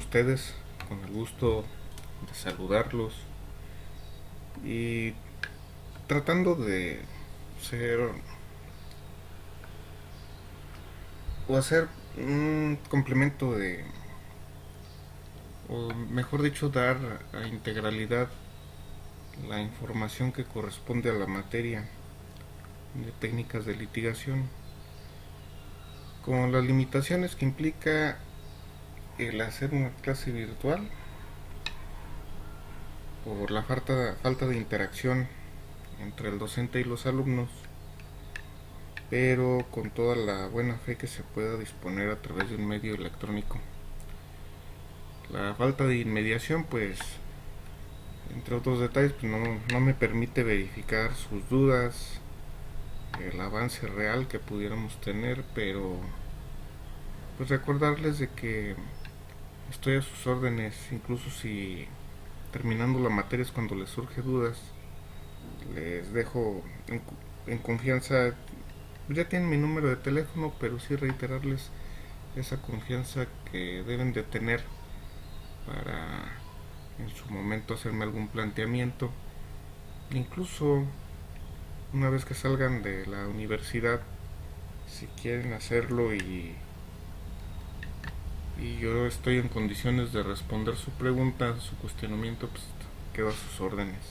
ustedes? Con el gusto de saludarlos y tratando de ser o hacer un complemento de, o mejor dicho, dar a integralidad la información que corresponde a la materia de técnicas de litigación, con las limitaciones que implica el hacer una clase virtual por la falta de interacción entre el docente y los alumnos, pero con toda la buena fe que se pueda disponer a través de un medio electrónico. La falta de inmediación, pues, entre otros detalles, pues no me permite verificar sus dudas, el avance real que pudiéramos tener, pero pues recordarles de que estoy a sus órdenes, incluso si terminando la materia es cuando les surge dudas, les dejo en confianza. Ya tienen mi número de teléfono, pero sí reiterarles esa confianza que deben de tener para en su momento hacerme algún planteamiento. Incluso una vez que salgan de la universidad, si quieren hacerlo y yo estoy en condiciones de responder su pregunta, su cuestionamiento, pues quedo a sus órdenes.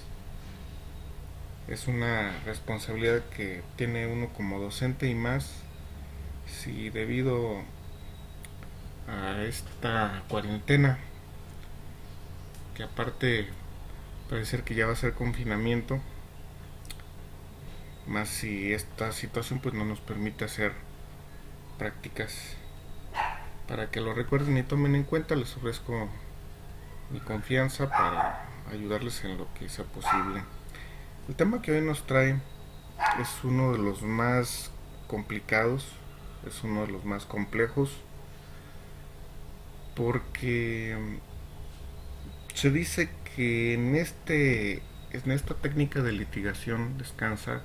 Es una responsabilidad que tiene uno como docente, y más si debido a esta cuarentena, que aparte parece ser que ya va a ser confinamiento, más si esta situación pues no nos permite hacer prácticas. Para que lo recuerden y tomen en cuenta, les ofrezco mi confianza para ayudarles en lo que sea posible. El tema que hoy nos trae es uno de los más complicados, es uno de los más complejos, porque se dice que en esta técnica de litigación descansa,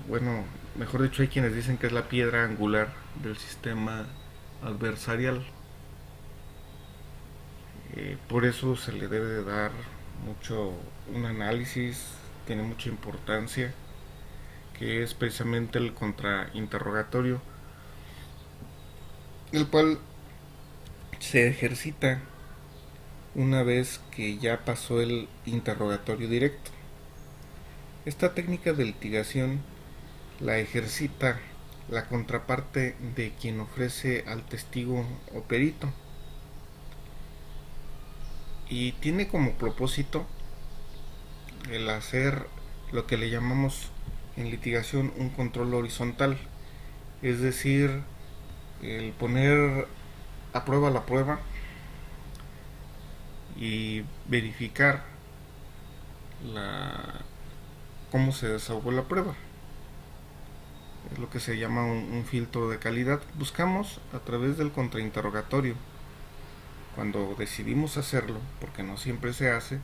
bueno, mejor dicho, hay quienes dicen que es la piedra angular del sistema adversarial. Por eso se le debe de dar mucho un análisis, tiene mucha importancia, que es precisamente el contrainterrogatorio, el cual se ejercita una vez que ya pasó el interrogatorio directo. Esta técnica de litigación la ejercita la contraparte de quien ofrece al testigo o perito, y tiene como propósito el hacer lo que le llamamos en litigación un control horizontal, es decir, el poner a prueba la prueba y verificar la cómo se desahogó la prueba. Es lo que se llama un filtro de calidad. Buscamos a través del contrainterrogatorio, cuando decidimos hacerlo, porque no siempre se hace,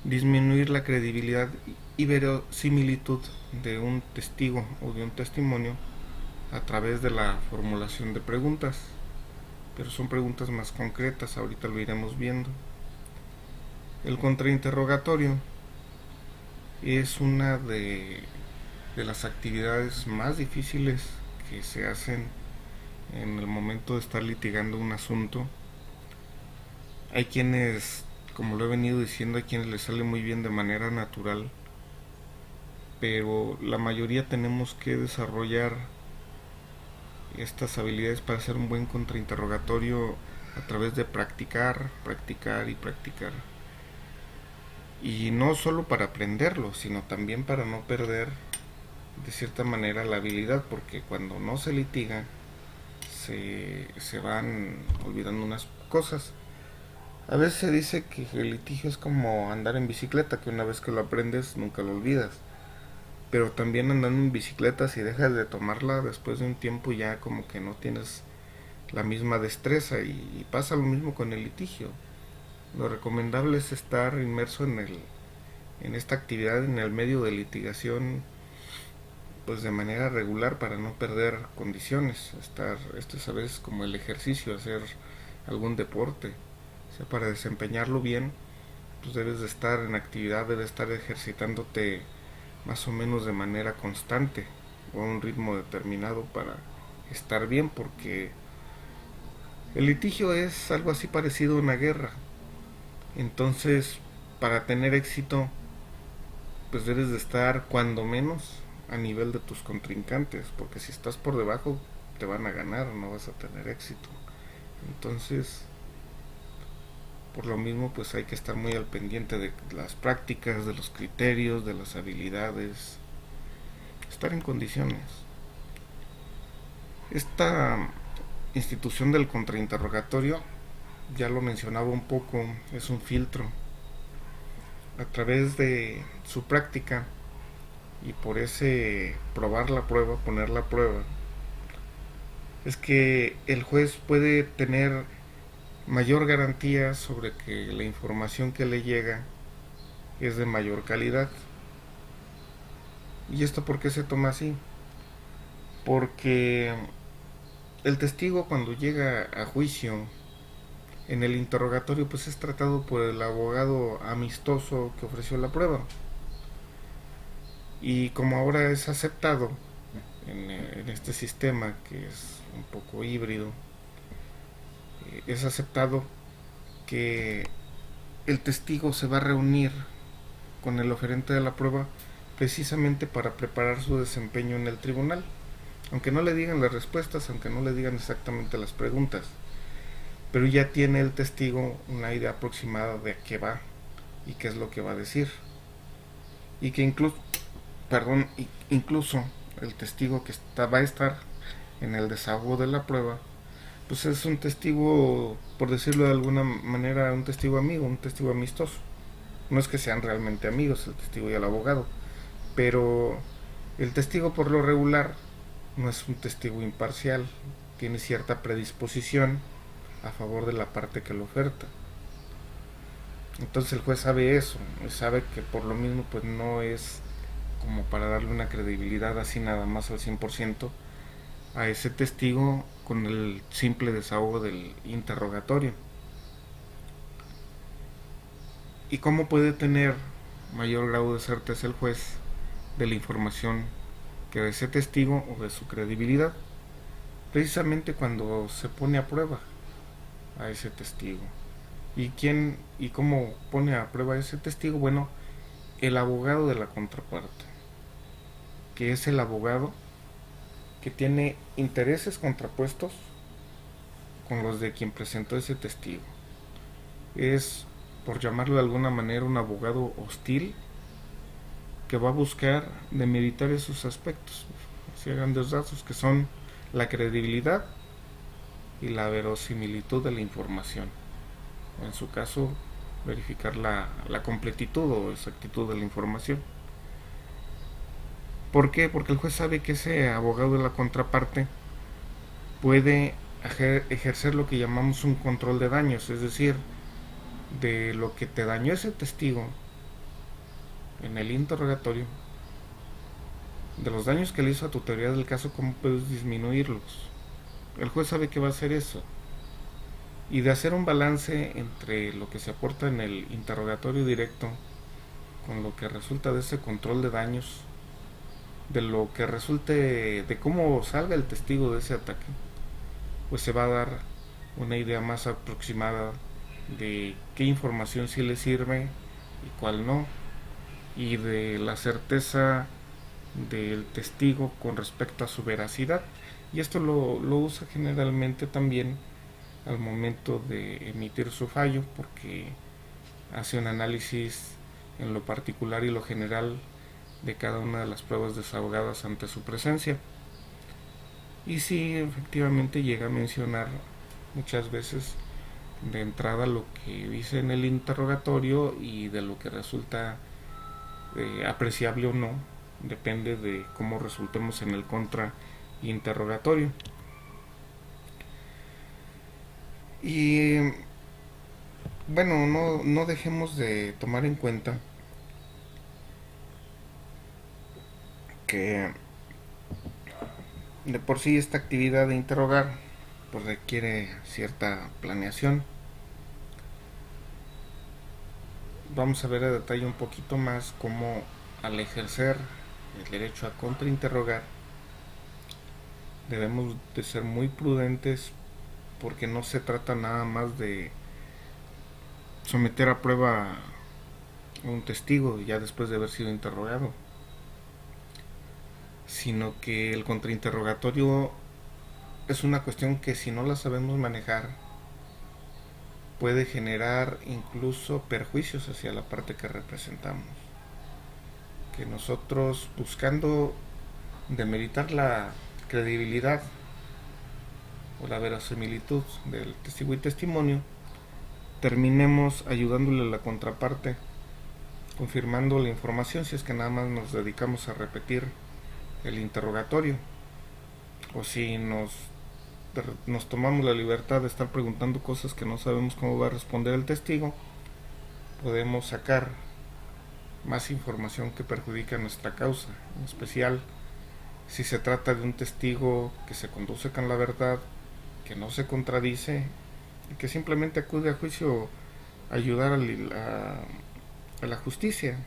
disminuir la credibilidad y verosimilitud de un testigo o de un testimonio a través de la formulación de preguntas, pero son preguntas más concretas, ahorita lo iremos viendo. El contrainterrogatorio es una de las actividades más difíciles que se hacen en el momento de estar litigando un asunto. Hay quienes, como lo he venido diciendo, hay quienes les sale muy bien de manera natural, pero la mayoría tenemos que desarrollar estas habilidades para hacer un buen contrainterrogatorio a través de practicar, practicar y practicar. Y no solo para aprenderlo, sino también para no perder de cierta manera la habilidad, porque cuando no se litiga se van olvidando unas cosas. A veces se dice que el litigio es como andar en bicicleta, que una vez que lo aprendes nunca lo olvidas. Pero también andando en bicicleta, si dejas de tomarla después de un tiempo, ya como que no tienes la misma destreza, y pasa lo mismo con el litigio. Lo recomendable es estar inmerso en esta actividad, en el medio de litigación, pues de manera regular para no perder condiciones. Esto es a veces como el ejercicio, hacer algún deporte. O sea, para desempeñarlo bien, pues debes de estar en actividad, debes estar ejercitándote más o menos de manera constante o a un ritmo determinado para estar bien, porque el litigio es algo así parecido a una guerra. Entonces, para tener éxito, pues debes de estar cuando menos a nivel de tus contrincantes, porque si estás por debajo te van a ganar, no vas a tener éxito. Entonces, por lo mismo, pues hay que estar muy al pendiente de las prácticas, de los criterios, de las habilidades, estar en condiciones. Esta institución del contrainterrogatorio, ya lo mencionaba un poco, es un filtro. A través de su práctica y por ese probar la prueba, poner la prueba, es que el juez puede tener mayor garantía sobre que la información que le llega es de mayor calidad. ¿Y esto por qué se toma así? Porque el testigo cuando llega a juicio en el interrogatorio pues es tratado por el abogado amistoso que ofreció la prueba. Y como ahora es aceptado en este sistema que es un poco híbrido, es aceptado que el testigo se va a reunir con el oferente de la prueba precisamente para preparar su desempeño en el tribunal, aunque no le digan las respuestas, aunque no le digan exactamente las preguntas, pero ya tiene el testigo una idea aproximada de a qué va y qué es lo que va a decir, y que incluso el testigo que va a estar en el desahogo de la prueba pues es un testigo, por decirlo de alguna manera, un testigo amigo, un testigo amistoso. No es que sean realmente amigos el testigo y el abogado, pero el testigo por lo regular no es un testigo imparcial, tiene cierta predisposición a favor de la parte que lo oferta. Entonces el juez sabe eso, sabe que por lo mismo pues no es como para darle una credibilidad así nada más al 100% a ese testigo con el simple desahogo del interrogatorio. ¿Y cómo puede tener mayor grado de certeza el juez de la información que de ese testigo o de su credibilidad? Precisamente cuando se pone a prueba a ese testigo. ¿Y cómo pone a prueba a ese testigo? Bueno, el abogado de la contraparte, que es el abogado que tiene intereses contrapuestos con los de quien presentó ese testigo. Es, por llamarlo de alguna manera, un abogado hostil que va a buscar demeritar esos aspectos, así grandes rasgos, que son la credibilidad y la verosimilitud de la información. En su caso, verificar la completitud o exactitud de la información. ¿Por qué? Porque el juez sabe que ese abogado de la contraparte puede ejercer lo que llamamos un control de daños, es decir, de lo que te dañó ese testigo en el interrogatorio, de los daños que le hizo a tu teoría del caso, cómo puedes disminuirlos. El juez sabe que va a hacer eso. Y de hacer un balance entre lo que se aporta en el interrogatorio directo con lo que resulta de ese control de daños, de lo que resulte de cómo salga el testigo de ese ataque, pues se va a dar una idea más aproximada de qué información sí le sirve y cuál no, y de la certeza del testigo con respecto a su veracidad. Y esto lo usa generalmente también al momento de emitir su fallo, porque hace un análisis en lo particular y lo general de cada una de las pruebas desahogadas ante su presencia. Y sí, efectivamente llega a mencionar muchas veces de entrada lo que dice en el interrogatorio y de lo que resulta apreciable o no, depende de cómo resultemos en el contrainterrogatorio. Y bueno, no dejemos de tomar en cuenta que De por sí esta actividad de interrogar pues requiere cierta planeación. Vamos a ver a detalle un poquito más cómo al ejercer el derecho a contrainterrogar debemos de ser muy prudentes, porque no se trata nada más de someter a prueba a un testigo ya después de haber sido interrogado, sino que el contrainterrogatorio es una cuestión que, si no la sabemos manejar, puede generar incluso perjuicios hacia la parte que representamos. Que nosotros, buscando demeritar la credibilidad o la verosimilitud del testigo y testimonio, terminemos ayudándole a la contraparte, confirmando la información si es que nada más nos dedicamos a repetir el interrogatorio, o si nos tomamos la libertad de estar preguntando cosas que no sabemos cómo va a responder el testigo, podemos sacar más información que perjudica nuestra causa, en especial si se trata de un testigo que se conduce con la verdad, que no se contradice y que simplemente acude a juicio a ayudar a la justicia,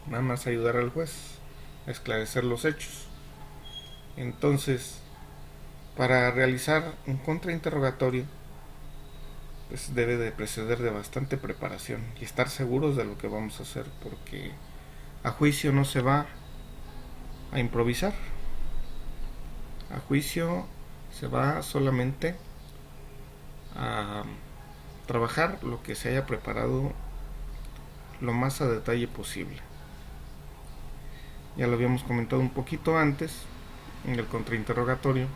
nada más ayudar al juez a esclarecer los hechos. Entonces, para realizar un contrainterrogatorio, pues debe de preceder de bastante preparación y estar seguros de lo que vamos a hacer, porque a juicio no se va a improvisar. A juicio se va solamente a trabajar lo que se haya preparado lo más a detalle posible. Ya lo habíamos comentado un poquito antes en el contrainterrogatorio.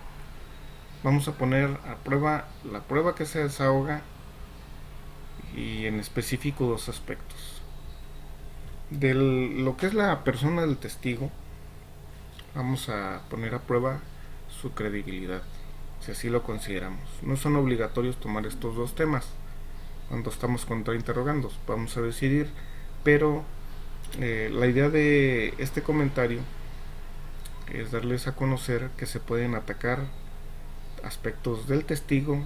Vamos a poner a prueba la prueba que se desahoga, y en específico dos aspectos. De lo que es la persona del testigo, vamos a poner a prueba su credibilidad, si así lo consideramos. No son obligatorios tomar estos dos temas cuando estamos contrainterrogando, vamos a decidir, pero la idea de este comentario es darles a conocer que se pueden atacar aspectos del testigo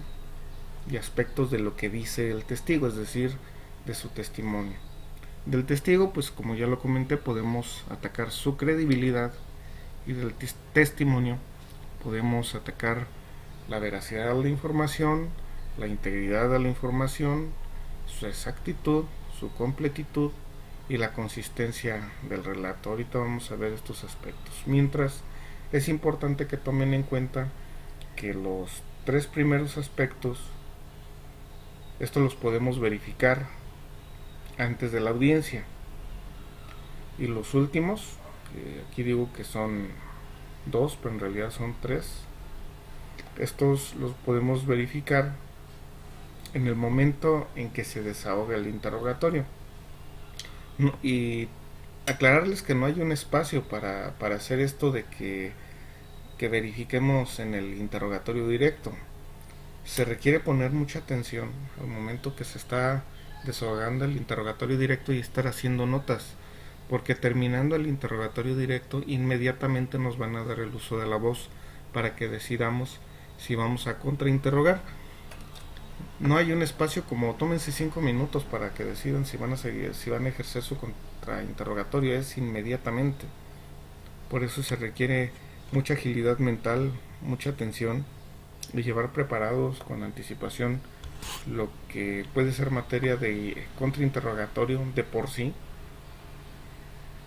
y aspectos de lo que dice el testigo, es decir, de su testimonio. Del testigo, pues como ya lo comenté, podemos atacar su credibilidad, y del testimonio podemos atacar la veracidad de la información, la integridad de la información, su exactitud, su completitud y la consistencia del relato. Ahorita vamos a ver estos aspectos. Mientras, es importante que tomen en cuenta que los tres primeros aspectos, estos los podemos verificar antes de la audiencia, y los últimos, aquí digo que son dos, pero en realidad son tres, estos los podemos verificar en el momento en que se desahoga el interrogatorio. Y aclararles que no hay un espacio para hacer esto de que verifiquemos en el interrogatorio directo. Se requiere poner mucha atención al momento que se está desahogando el interrogatorio directo y estar haciendo notas, porque terminando el interrogatorio directo inmediatamente nos van a dar el uso de la voz para que decidamos si vamos a contrainterrogar. No hay un espacio como tómense 5 minutos para que decidan si van a seguir, si van a ejercer su contrainterrogatorio, es inmediatamente. Por eso se requiere mucha agilidad mental, mucha atención, y llevar preparados con anticipación lo que puede ser materia de contrainterrogatorio de por sí,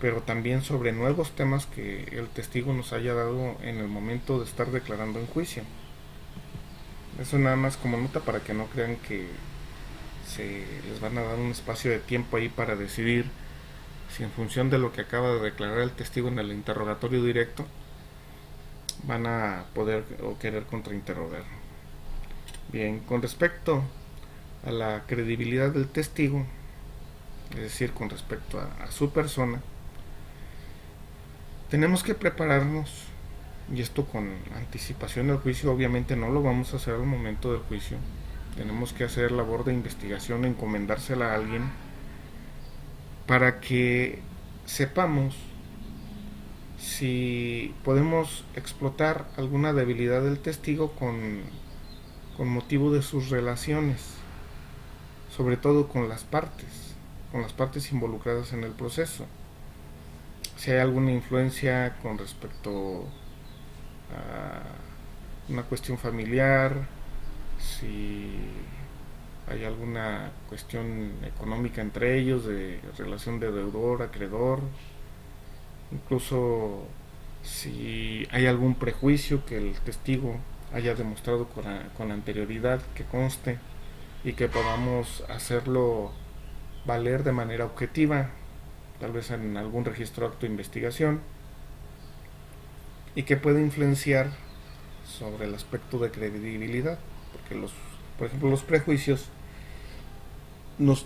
pero también sobre nuevos temas que el testigo nos haya dado en el momento de estar declarando en juicio. Eso nada más como nota para que no crean que se les van a dar un espacio de tiempo ahí para decidir si, en función de lo que acaba de declarar el testigo en el interrogatorio directo, van a poder o querer contrainterrogar. Bien, con respecto a la credibilidad del testigo, es decir, con respecto a su persona, tenemos que prepararnos, y esto con anticipación del juicio. Obviamente no lo vamos a hacer al momento del juicio. Tenemos que hacer labor de investigación, encomendársela a alguien, para que sepamos si podemos explotar alguna debilidad del testigo con motivo de sus relaciones, sobre todo con las partes involucradas en el proceso. Si hay alguna influencia con respecto a una cuestión familiar, si hay alguna cuestión económica entre ellos, de relación de deudor-acreedor, incluso si hay algún prejuicio que el testigo haya demostrado con anterioridad, que conste y que podamos hacerlo valer de manera objetiva, tal vez en algún registro de acto de investigación, y que puede influenciar sobre el aspecto de credibilidad, porque por ejemplo, los prejuicios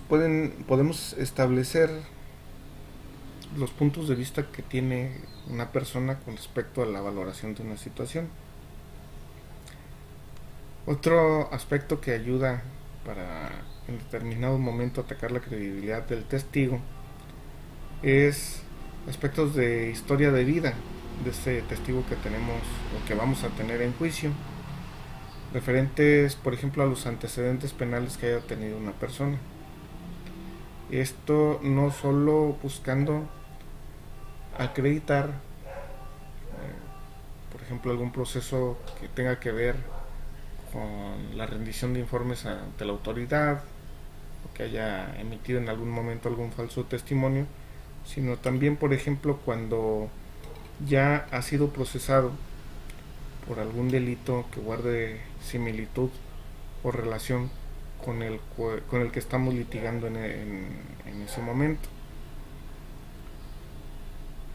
podemos establecer los puntos de vista que tiene una persona con respecto a la valoración de una situación. Otro aspecto que ayuda para en determinado momento atacar la credibilidad del testigo es aspectos de historia de vida de ese testigo que tenemos o que vamos a tener en juicio, referentes por ejemplo a los antecedentes penales que haya tenido una persona. Esto no solo buscando acreditar por ejemplo algún proceso que tenga que ver con la rendición de informes ante la autoridad o que haya emitido en algún momento algún falso testimonio, sino también por ejemplo cuando ya ha sido procesado por algún delito que guarde similitud o relación con el que estamos litigando en ese momento.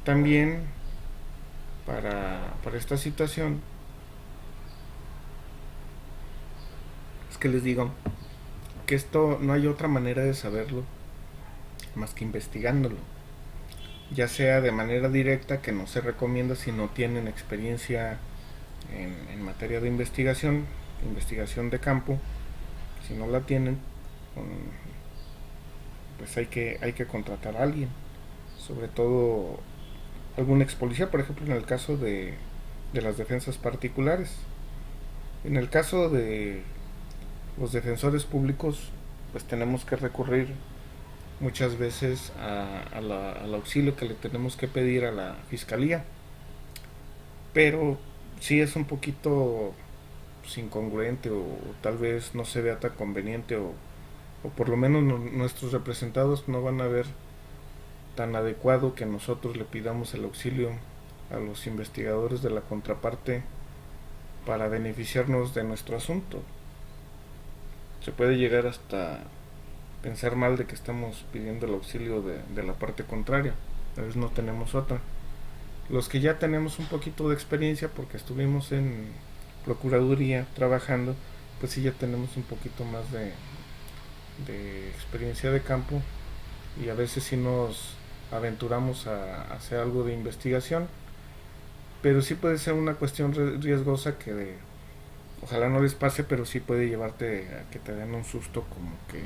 También para esta situación es que les digo que esto no hay otra manera de saberlo más que investigándolo, ya sea de manera directa, que no se recomienda si no tienen experiencia en materia de investigación de campo. Si no la tienen, pues hay que contratar a alguien, sobre todo algún ex policía, por ejemplo en el caso de las defensas particulares. En el caso de los defensores públicos, pues tenemos que recurrir muchas veces al auxilio que le tenemos que pedir a la fiscalía, pero sí es un poquito pues, incongruente o tal vez no se vea tan conveniente o por lo menos nuestros representados no van a ver tan adecuado que nosotros le pidamos el auxilio a los investigadores de la contraparte para beneficiarnos de nuestro asunto. Se puede llegar hasta pensar mal de que estamos pidiendo el auxilio de la parte contraria, a veces no tenemos otra. Los que ya tenemos un poquito de experiencia porque estuvimos en procuraduría trabajando, pues sí ya tenemos un poquito más de experiencia de campo y a veces sí nos aventuramos a hacer algo de investigación, pero sí puede ser una cuestión riesgosa que ojalá no les pase, pero sí puede llevarte a que te den un susto, como que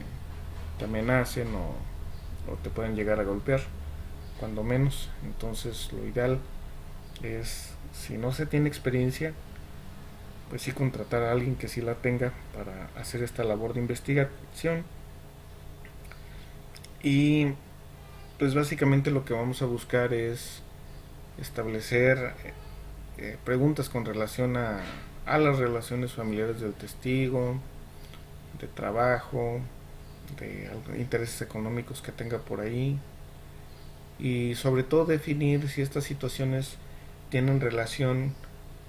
te amenacen o te pueden llegar a golpear, cuando menos. Entonces lo ideal es, si no se tiene experiencia, pues sí contratar a alguien que sí la tenga para hacer esta labor de investigación. Y pues básicamente lo que vamos a buscar es establecer preguntas con relación a las relaciones familiares del testigo, de trabajo, de intereses económicos que tenga por ahí, y sobre todo definir si estas situaciones tienen relación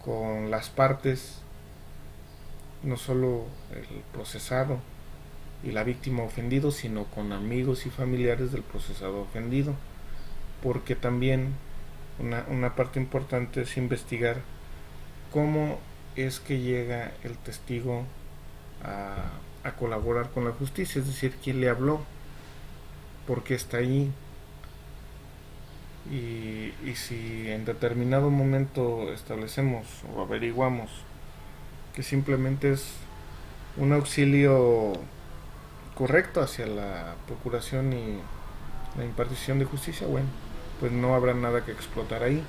con las partes, no solo el procesado y la víctima ofendido, sino con amigos y familiares del procesado ofendido, porque también una parte importante es investigar cómo es que llega el testigo a colaborar con la justicia, es decir, quién le habló, por qué está ahí, y si en determinado momento establecemos o averiguamos que simplemente es un auxilio correcto hacia la procuración y la impartición de justicia, bueno, pues no habrá nada que explotar ahí.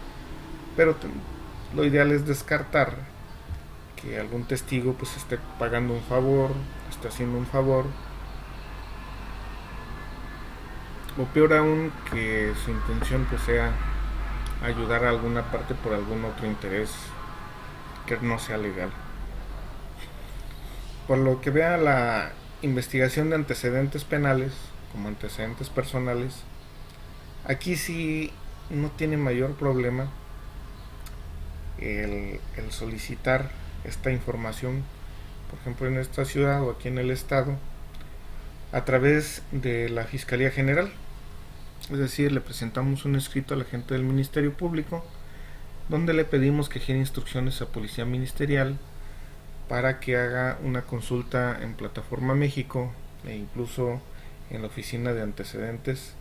pero lo ideal es descartar que algún testigo pues esté pagando un favor, esté haciendo un favor, o peor aún que su intención pues sea ayudar a alguna parte por algún otro interés que no sea legal. Por lo que vea la investigación de antecedentes penales como antecedentes personales, aquí sí no tiene mayor problema el solicitar esta información, por ejemplo en esta ciudad o aquí en el estado, a través de la Fiscalía General. Es decir, le presentamos un escrito al agente del Ministerio Público donde le pedimos que gire instrucciones a Policía Ministerial para que haga una consulta en Plataforma México e incluso en la oficina de antecedentes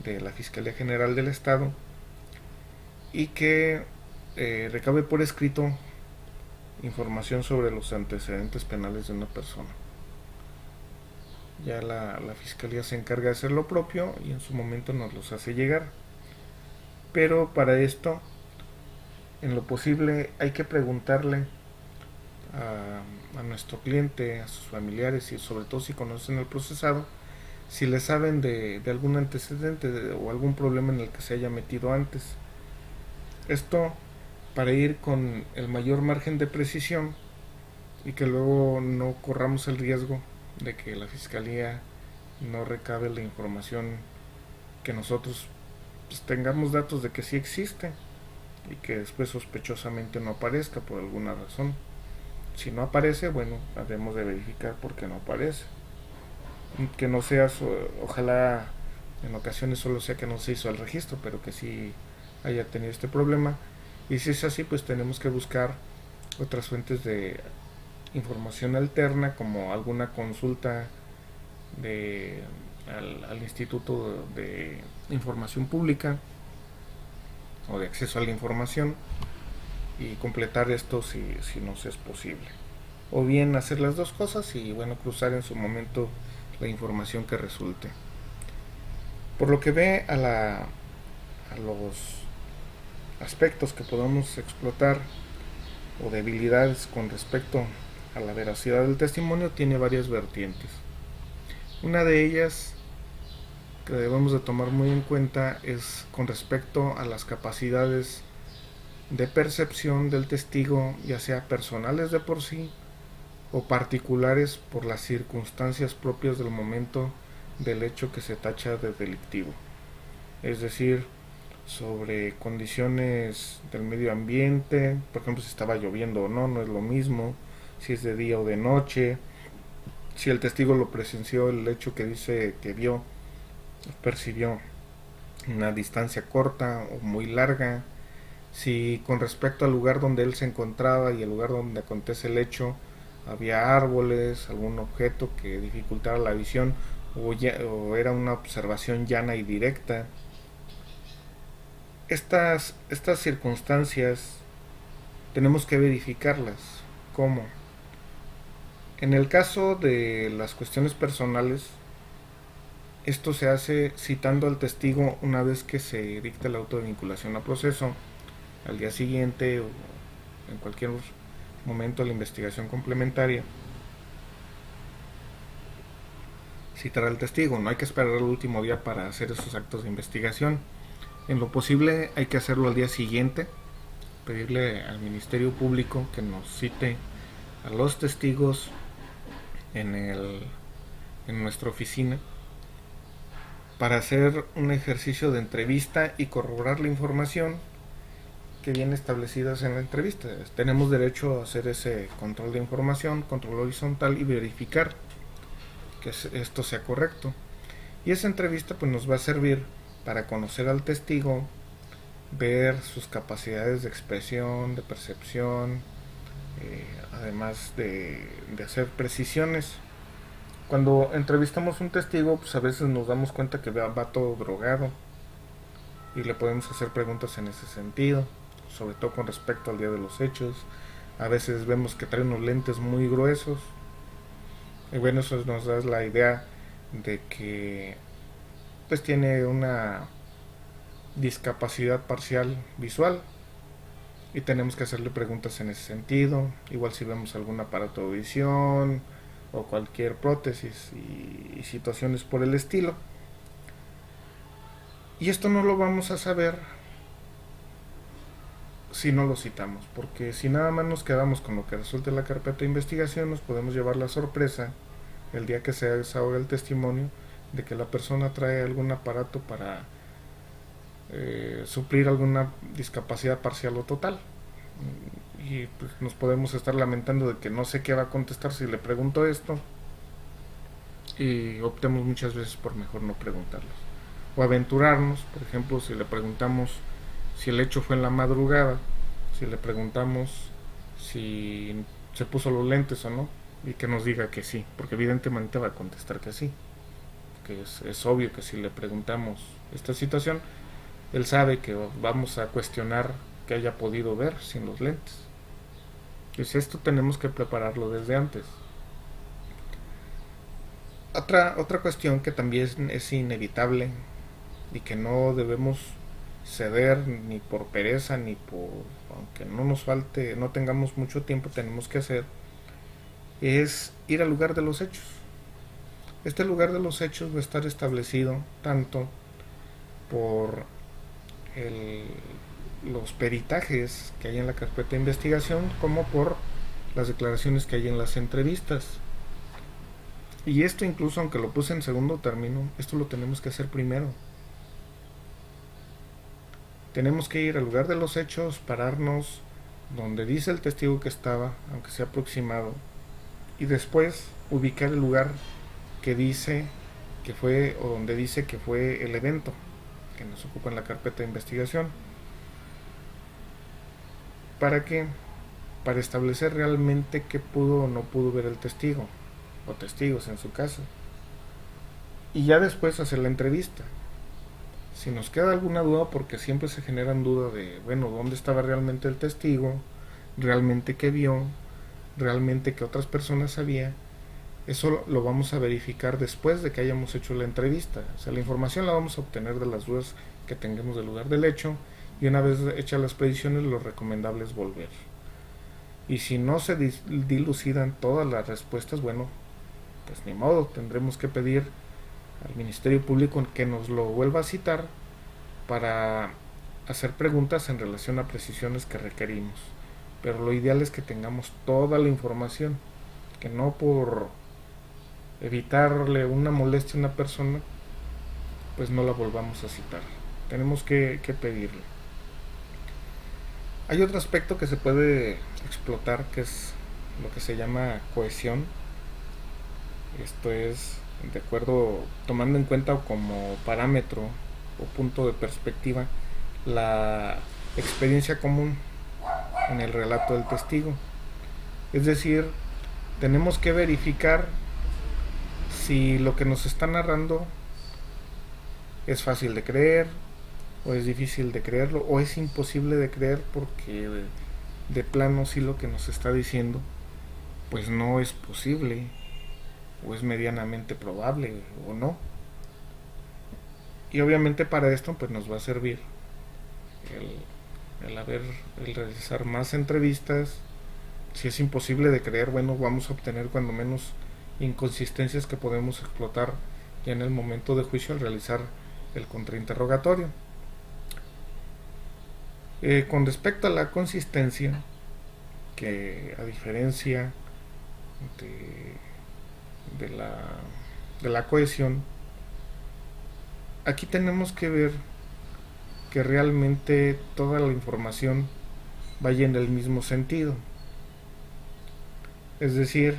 de la Fiscalía General del Estado, y que recabe por escrito información sobre los antecedentes penales de una persona. Ya la Fiscalía se encarga de hacer lo propio y en su momento nos los hace llegar. Pero para esto, en lo posible, hay que preguntarle a nuestro cliente, a sus familiares y sobre todo si conocen el procesado, si le saben de algún antecedente o algún problema en el que se haya metido antes. Esto para ir con el mayor margen de precisión y que luego no corramos el riesgo de que la Fiscalía no recabe la información que nosotros pues, tengamos datos de que sí existe y que después sospechosamente no aparezca por alguna razón. Si no aparece, bueno, debemos de verificar por qué no aparece. Que no sea, ojalá en ocasiones solo sea que no se hizo el registro, pero que sí haya tenido este problema. Y si es así, pues tenemos que buscar otras fuentes de información alterna, como alguna consulta al Instituto de Información Pública o de Acceso a la Información, y completar esto si nos es posible. O bien hacer las dos cosas y bueno, cruzar en su momento la información que resulte. Por lo que ve a los aspectos que podamos explotar o debilidades con respecto a la veracidad del testimonio, tiene varias vertientes. Una de ellas que debemos de tomar muy en cuenta es con respecto a las capacidades de percepción del testigo, ya sea personales de por sí o particulares por las circunstancias propias del momento del hecho que se tacha de delictivo. Es decir, sobre condiciones del medio ambiente, por ejemplo si estaba lloviendo o no, no es lo mismo, si es de día o de noche, si el testigo lo presenció, el hecho que dice que vio, percibió una distancia corta o muy larga, si con respecto al lugar donde él se encontraba y el lugar donde acontece el hecho había árboles, algún objeto que dificultara la visión o era una observación llana y directa. Estas circunstancias tenemos que verificarlas. ¿Cómo? En el caso de las cuestiones personales, esto se hace citando al testigo una vez que se dicta el auto de vinculación a proceso, al día siguiente o en cualquier momento de la investigación complementaria. Citar al testigo, no hay que esperar el último día para hacer esos actos de investigación. En lo posible hay que hacerlo al día siguiente, pedirle al Ministerio Público que nos cite a los testigos en nuestra oficina para hacer un ejercicio de entrevista y corroborar la información que viene establecidas en la entrevista. Tenemos derecho a hacer ese control de información, control horizontal, y verificar que esto sea correcto. Y esa entrevista pues nos va a servir para conocer al testigo, ver sus capacidades de expresión, de percepción, además de hacer precisiones. Cuando entrevistamos a un testigo, pues a veces nos damos cuenta que va todo drogado y le podemos hacer preguntas en ese sentido, sobre todo con respecto al día de los hechos. A veces vemos que trae unos lentes muy gruesos y bueno, eso nos da la idea de que pues tiene una discapacidad parcial visual. y tenemos que hacerle preguntas en ese sentido. Igual si vemos algún aparato de audición o cualquier prótesis y situaciones por el estilo. Y esto no lo vamos a saber si no lo citamos, porque si nada más nos quedamos con lo que resulte la carpeta de investigación, nos podemos llevar la sorpresa el día que se desahoga el testimonio de que la persona trae algún aparato para suplir alguna discapacidad parcial o total. Y pues, nos podemos estar lamentando de que no sé qué va a contestar si le pregunto esto, y optemos muchas veces por mejor no preguntarlos. O aventurarnos, por ejemplo, si le preguntamos si el hecho fue en la madrugada, si le preguntamos si se puso los lentes o no, y que nos diga que sí, porque evidentemente va a contestar que sí. Que es obvio que si le preguntamos esta situación, él sabe que vamos a cuestionar que haya podido ver sin los lentes. Pues esto tenemos que prepararlo desde antes. Otra cuestión que también es inevitable y que no debemos ceder ni por pereza ni por, aunque no nos falte, no tengamos mucho tiempo, tenemos que hacer, es ir al lugar de los hechos. Este lugar de los hechos va a estar establecido tanto por el, los peritajes que hay en la carpeta de investigación como por las declaraciones que hay en las entrevistas. Y esto incluso aunque lo puse en segundo término, esto lo tenemos que hacer primero. Tenemos que ir al lugar de los hechos, pararnos donde dice el testigo que estaba, aunque sea aproximado, y después ubicar el lugar que dice que fue o donde dice que fue el evento que nos ocupa en la carpeta de investigación. ¿Para qué? Para establecer realmente qué pudo o no pudo ver el testigo, o testigos en su caso. Y ya después hacer la entrevista. Si nos queda alguna duda, porque siempre se generan dudas de, bueno, ¿dónde estaba realmente el testigo? ¿Realmente qué vio? ¿Realmente qué otras personas sabía? Eso lo vamos a verificar después de que hayamos hecho la entrevista. O sea, la información la vamos a obtener de las dudas que tengamos del lugar del hecho, y una vez hechas las predicciones, lo recomendable es volver. Y si no se dilucidan todas las respuestas, bueno, pues ni modo, tendremos que pedir al Ministerio Público que nos lo vuelva a citar para hacer preguntas en relación a precisiones que requerimos. Pero lo ideal es que tengamos toda la información, que no por evitarle una molestia a una persona, pues no la volvamos a citar. Tenemos que pedirle. Hay otro aspecto que se puede explotar, que es lo que se llama cohesión. Esto es, de acuerdo, tomando en cuenta como parámetro o punto de perspectiva la experiencia común en el relato del testigo. Es decir, tenemos que verificar si lo que nos está narrando es fácil de creer, o es difícil de creerlo, o es imposible de creer porque de plano sí lo que nos está diciendo pues no es posible, o es medianamente probable, o no. Y obviamente para esto pues nos va a servir el realizar más entrevistas. Si es imposible de creer, bueno, vamos a obtener cuando menos inconsistencias que podemos explotar ya en el momento de juicio al realizar el contrainterrogatorio. Con respecto a la consistencia, que a diferencia de la cohesión, aquí tenemos que ver que realmente toda la información vaya en el mismo sentido. Es decir,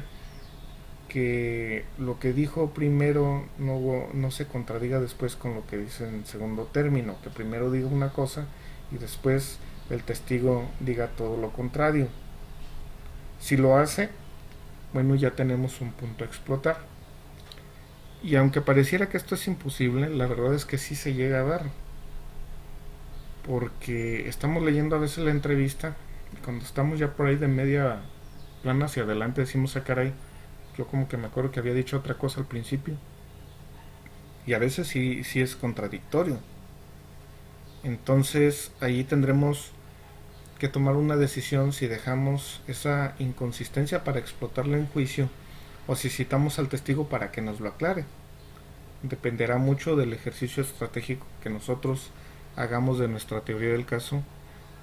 que lo que dijo primero no se contradiga después con lo que dice en segundo término, que primero diga una cosa y después el testigo diga todo lo contrario. Si lo hace, bueno, ya tenemos un punto a explotar. Y aunque pareciera que esto es imposible, la verdad es que sí se llega a dar. Porque estamos leyendo a veces la entrevista y cuando estamos ya por ahí de media plana hacia adelante decimos, ah, caray, yo como que me acuerdo que había dicho otra cosa al principio. Y a veces sí es contradictorio. Entonces ahí tendremos que tomar una decisión si dejamos esa inconsistencia para explotarla en juicio o si citamos al testigo para que nos lo aclare. Dependerá mucho del ejercicio estratégico que nosotros hagamos de nuestra teoría del caso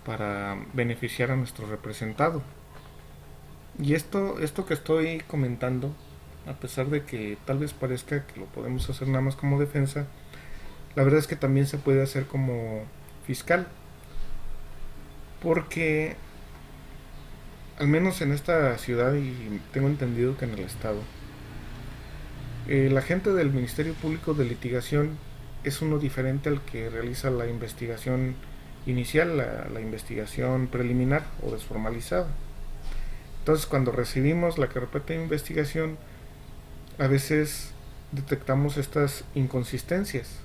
para beneficiar a nuestro representado. Y esto que estoy comentando, a pesar de que tal vez parezca que lo podemos hacer nada más como defensa, la verdad es que también se puede hacer como fiscal, porque al menos en esta ciudad, y tengo entendido que en el estado, el agente del Ministerio Público de Litigación es uno diferente al que realiza la investigación inicial, la investigación preliminar o desformalizada. Entonces, cuando recibimos la carpeta de investigación, a veces detectamos estas inconsistencias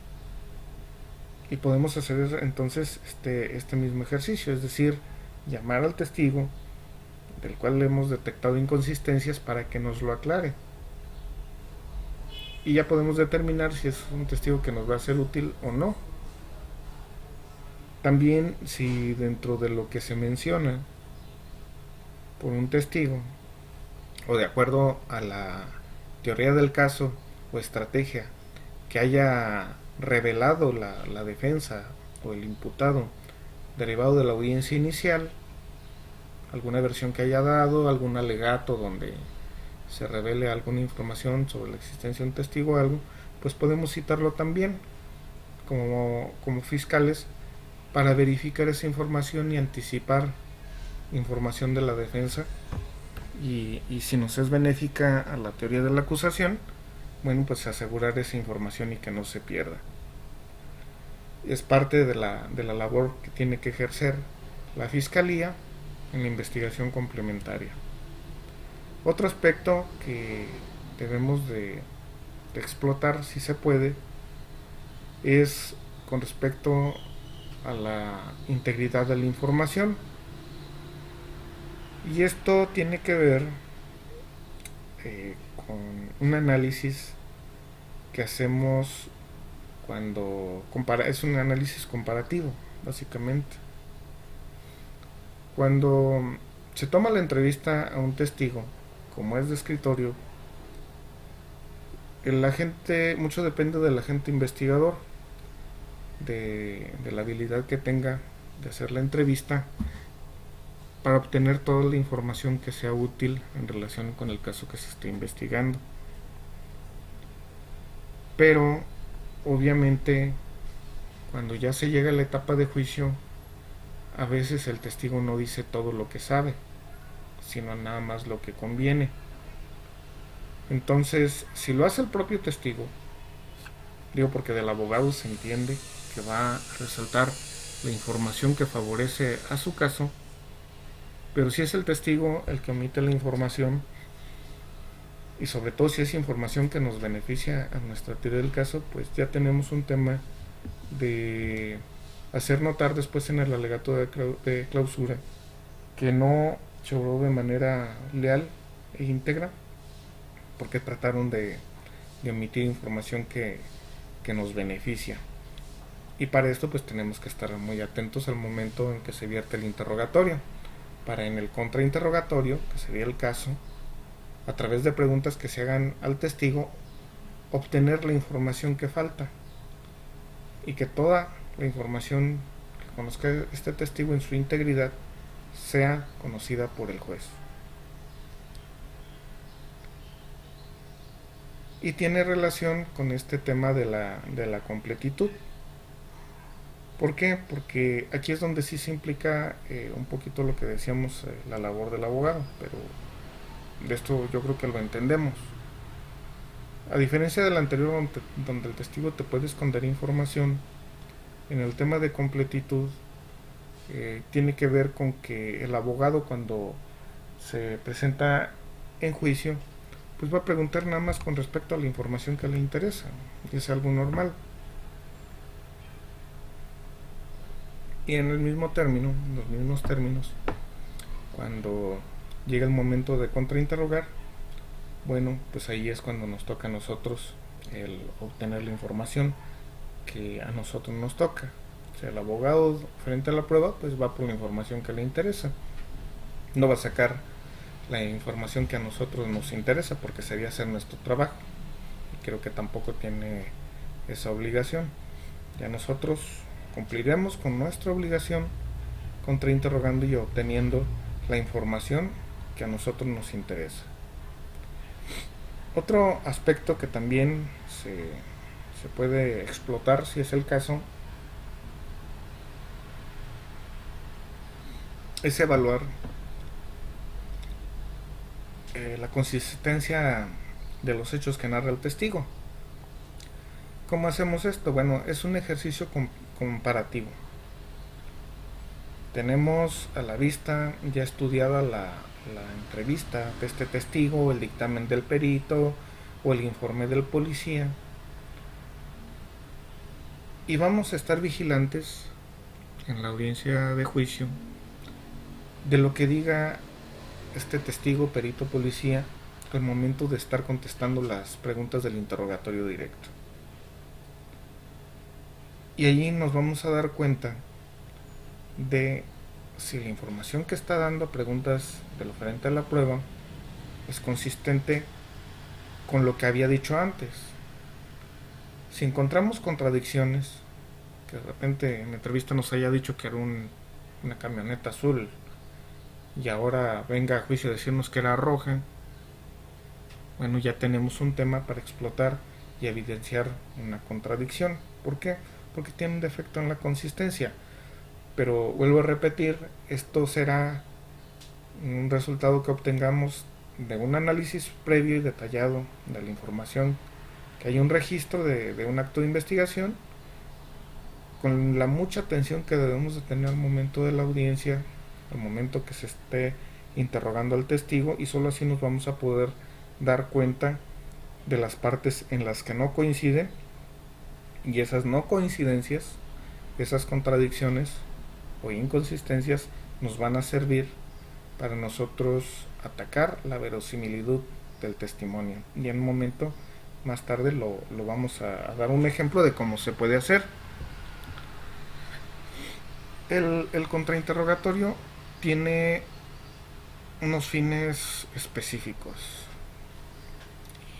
y podemos hacer entonces este mismo ejercicio, es decir, llamar al testigo del cual hemos detectado inconsistencias para que nos lo aclare. Y ya podemos determinar si es un testigo que nos va a ser útil o no. También si dentro de lo que se menciona por un testigo o de acuerdo a la teoría del caso o estrategia que haya revelado la defensa o el imputado derivado de la audiencia inicial, alguna versión que haya dado, algún alegato donde se revele alguna información sobre la existencia de un testigo o algo, pues podemos citarlo también como fiscales para verificar esa información y anticipar información de la defensa y si nos es benéfica a la teoría de la acusación, bueno, pues asegurar esa información y que no se pierda. Es parte de la labor que tiene que ejercer la Fiscalía en la investigación complementaria. Otro aspecto que debemos de explotar, si se puede, es con respecto a la integridad de la información. Y esto tiene que ver con un análisis que hacemos cuando es un análisis comparativo, básicamente. Cuando se toma la entrevista a un testigo, como es de escritorio, el agente, mucho depende del agente investigador, de la habilidad que tenga de hacer la entrevista para obtener toda la información que sea útil en relación con el caso que se esté investigando. Pero obviamente cuando ya se llega a la etapa de juicio, a veces el testigo no dice todo lo que sabe, sino nada más lo que conviene. Entonces, si lo hace el propio testigo, digo porque del abogado se entiende que va a resaltar la información que favorece a su caso, pero si es el testigo el que omite la información, y sobre todo si es información que nos beneficia a nuestra teoría del caso, pues ya tenemos un tema de hacer notar después en el alegato de clausura que no se obró de manera leal e íntegra porque trataron de omitir información que nos beneficia. Y para esto pues tenemos que estar muy atentos al momento en que se vierte el interrogatorio, para en el contrainterrogatorio, que sería el caso, a través de preguntas que se hagan al testigo, obtener la información que falta y que toda la información que conozca este testigo en su integridad sea conocida por el juez. Y tiene relación con este tema de la completitud. ¿Por qué? Porque aquí es donde sí se implica un poquito lo que decíamos, la labor del abogado, pero de esto yo creo que lo entendemos. A diferencia del anterior, donde el testigo te puede esconder información, en el tema de completitud tiene que ver con que el abogado, cuando se presenta en juicio, pues va a preguntar nada más con respecto a la información que le interesa, y es algo normal. Y en el mismo término, en los mismos términos, cuando llega el momento de contrainterrogar, bueno, pues ahí es cuando nos toca a nosotros el obtener la información que a nosotros nos toca. O sea, el abogado frente a la prueba pues va por la información que le interesa. No va a sacar la información que a nosotros nos interesa porque sería hacer nuestro trabajo. Y creo que tampoco tiene esa obligación. Ya nosotros cumpliremos con nuestra obligación contrainterrogando y obteniendo la información que a nosotros nos interesa. Otro aspecto que también se puede explotar si es el caso es evaluar la consistencia de los hechos que narra el testigo. ¿Cómo hacemos esto? Bueno, es un ejercicio comparativo. Tenemos a la vista ya estudiada la entrevista de este testigo, el dictamen del perito o el informe del policía. Y vamos a estar vigilantes en la audiencia de juicio de lo que diga este testigo, perito, policía al momento de estar contestando las preguntas del interrogatorio directo. Y allí nos vamos a dar cuenta de si la información que está dando a preguntas de lo referente a la prueba es consistente con lo que había dicho antes. Si encontramos contradicciones, que de repente en la entrevista nos haya dicho que era una camioneta azul y ahora venga a juicio a decirnos que era roja, bueno, ya tenemos un tema para explotar y evidenciar una contradicción. ¿Por qué? Porque tiene un defecto en la consistencia. Pero vuelvo a repetir, esto será un resultado que obtengamos de un análisis previo y detallado de la información, que haya un registro de un acto de investigación, con la mucha atención que debemos de tener al momento de la audiencia, al momento que se esté interrogando al testigo, y solo así nos vamos a poder dar cuenta de las partes en las que no coinciden, y esas no coincidencias, esas contradicciones o inconsistencias nos van a servir para nosotros atacar la verosimilitud del testimonio. Y en un momento más tarde lo vamos a dar un ejemplo de cómo se puede hacer. El contrainterrogatorio tiene unos fines específicos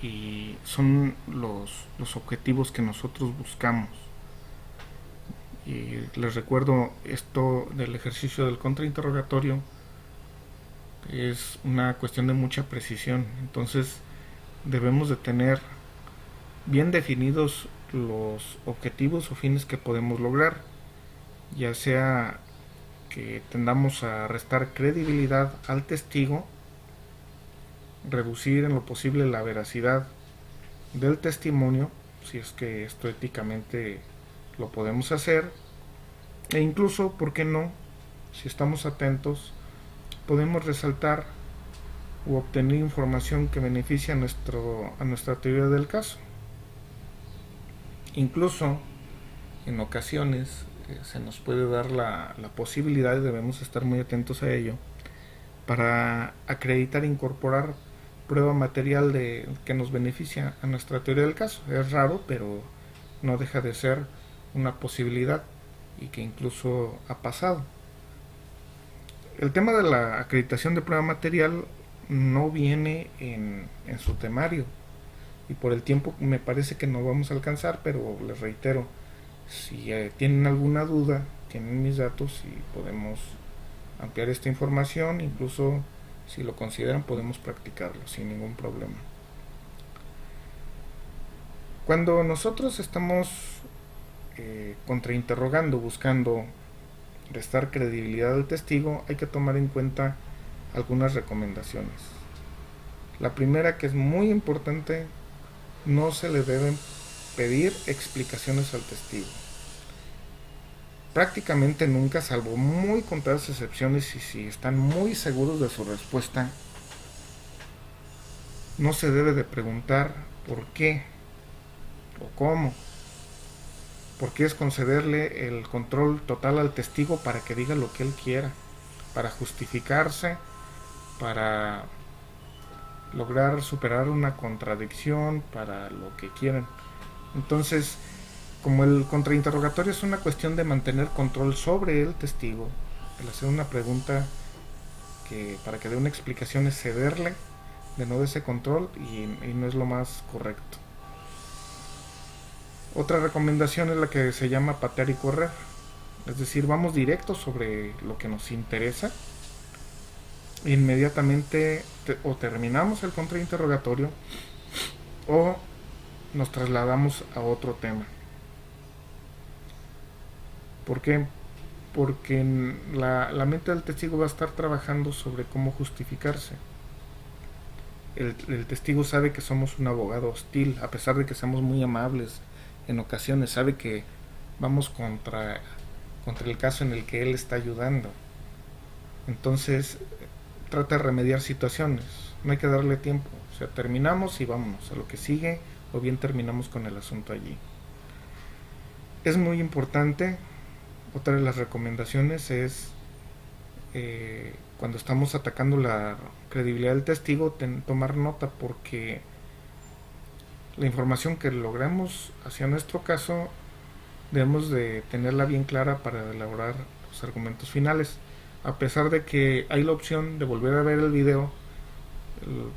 y son los objetivos que nosotros buscamos. Y les recuerdo, esto del ejercicio del contrainterrogatorio es una cuestión de mucha precisión. Entonces debemos de tener bien definidos los objetivos o fines que podemos lograr, ya sea que tendamos a restar credibilidad al testigo, reducir en lo posible la veracidad del testimonio, si es que esto éticamente lo podemos hacer, e incluso, ¿por qué no? Si estamos atentos, podemos resaltar u obtener información que beneficie a nuestra teoría del caso. Incluso, en ocasiones, se nos puede dar la posibilidad, y debemos estar muy atentos a ello, para acreditar e incorporar prueba material que nos beneficia a nuestra teoría del caso. Es raro, pero no deja de ser una posibilidad y que incluso ha pasado. El tema de la acreditación de prueba material no viene en su temario y por el tiempo me parece que no vamos a alcanzar, pero les reitero, si tienen alguna duda, tienen mis datos y podemos ampliar esta información, incluso si lo consideran podemos practicarlo sin ningún problema. Cuando nosotros estamos contrainterrogando, buscando restar credibilidad al testigo, hay que tomar en cuenta algunas recomendaciones. La primera, que es muy importante, no se le deben pedir explicaciones al testigo. Prácticamente nunca, salvo muy contadas excepciones y si están muy seguros de su respuesta, no se debe de preguntar por qué o cómo, porque es concederle el control total al testigo para que diga lo que él quiera, para justificarse, para lograr superar una contradicción, para lo que quieran. Entonces, Como el contrainterrogatorio es una cuestión de mantener control sobre el testigo, el hacer una pregunta que para que dé una explicación es cederle de nuevo ese control y no es lo más correcto. Otra recomendación es la que se llama patear y correr, es decir, vamos directo sobre lo que nos interesa. Inmediatamente o terminamos el contrainterrogatorio o nos trasladamos a otro tema. ¿Por qué? Porque la mente del testigo va a estar trabajando sobre cómo justificarse. El testigo sabe que somos un abogado hostil, a pesar de que seamos muy amables en ocasiones, sabe que vamos contra el caso en el que él está ayudando. Entonces trata de remediar situaciones, no hay que darle tiempo, o sea, terminamos y vámonos a lo que sigue, o bien terminamos con el asunto allí. Es muy importante, otra de las recomendaciones es cuando estamos atacando la credibilidad del testigo, tomar nota, porque la información que logramos hacia nuestro caso debemos de tenerla bien clara para elaborar los argumentos finales. A pesar de que hay la opción de volver a ver el video,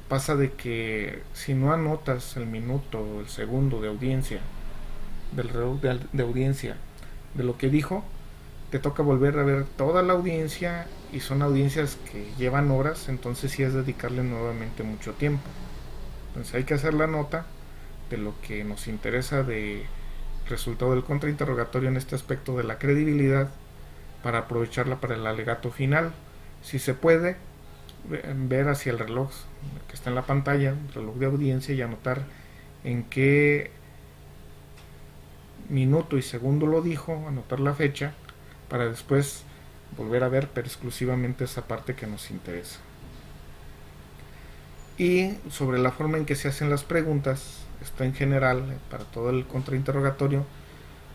pasa de que si no anotas el minuto o el segundo de audiencia, del reloj de audiencia, de lo que dijo, te toca volver a ver toda la audiencia, y son audiencias que llevan horas, entonces sí es dedicarle nuevamente mucho tiempo. Entonces hay que hacer la nota de lo que nos interesa de resultado del contrainterrogatorio en este aspecto de la credibilidad, para aprovecharla para el alegato final. Si se puede, ver hacia el reloj que está en la pantalla, el reloj de audiencia, y anotar en qué minuto y segundo lo dijo, anotar la fecha, para después volver a ver, pero exclusivamente esa parte que nos interesa. Y sobre la forma en que se hacen las preguntas, esto en general para todo el contrainterrogatorio,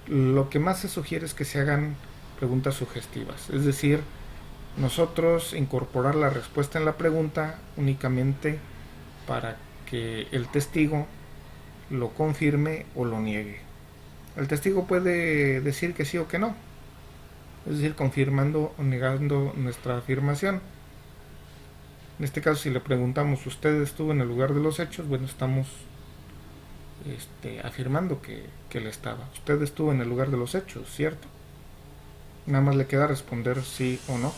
lo que más se sugiere es que se hagan preguntas sugestivas, es decir, nosotros incorporar la respuesta en la pregunta únicamente para que el testigo lo confirme o lo niegue. El testigo puede decir que sí o que no, es decir, confirmando o negando nuestra afirmación. En este caso, si le preguntamos, ¿usted estuvo en el lugar de los hechos? Bueno, estamos afirmando que él estaba. Usted estuvo en el lugar de los hechos, ¿cierto? Nada más le queda responder sí o no,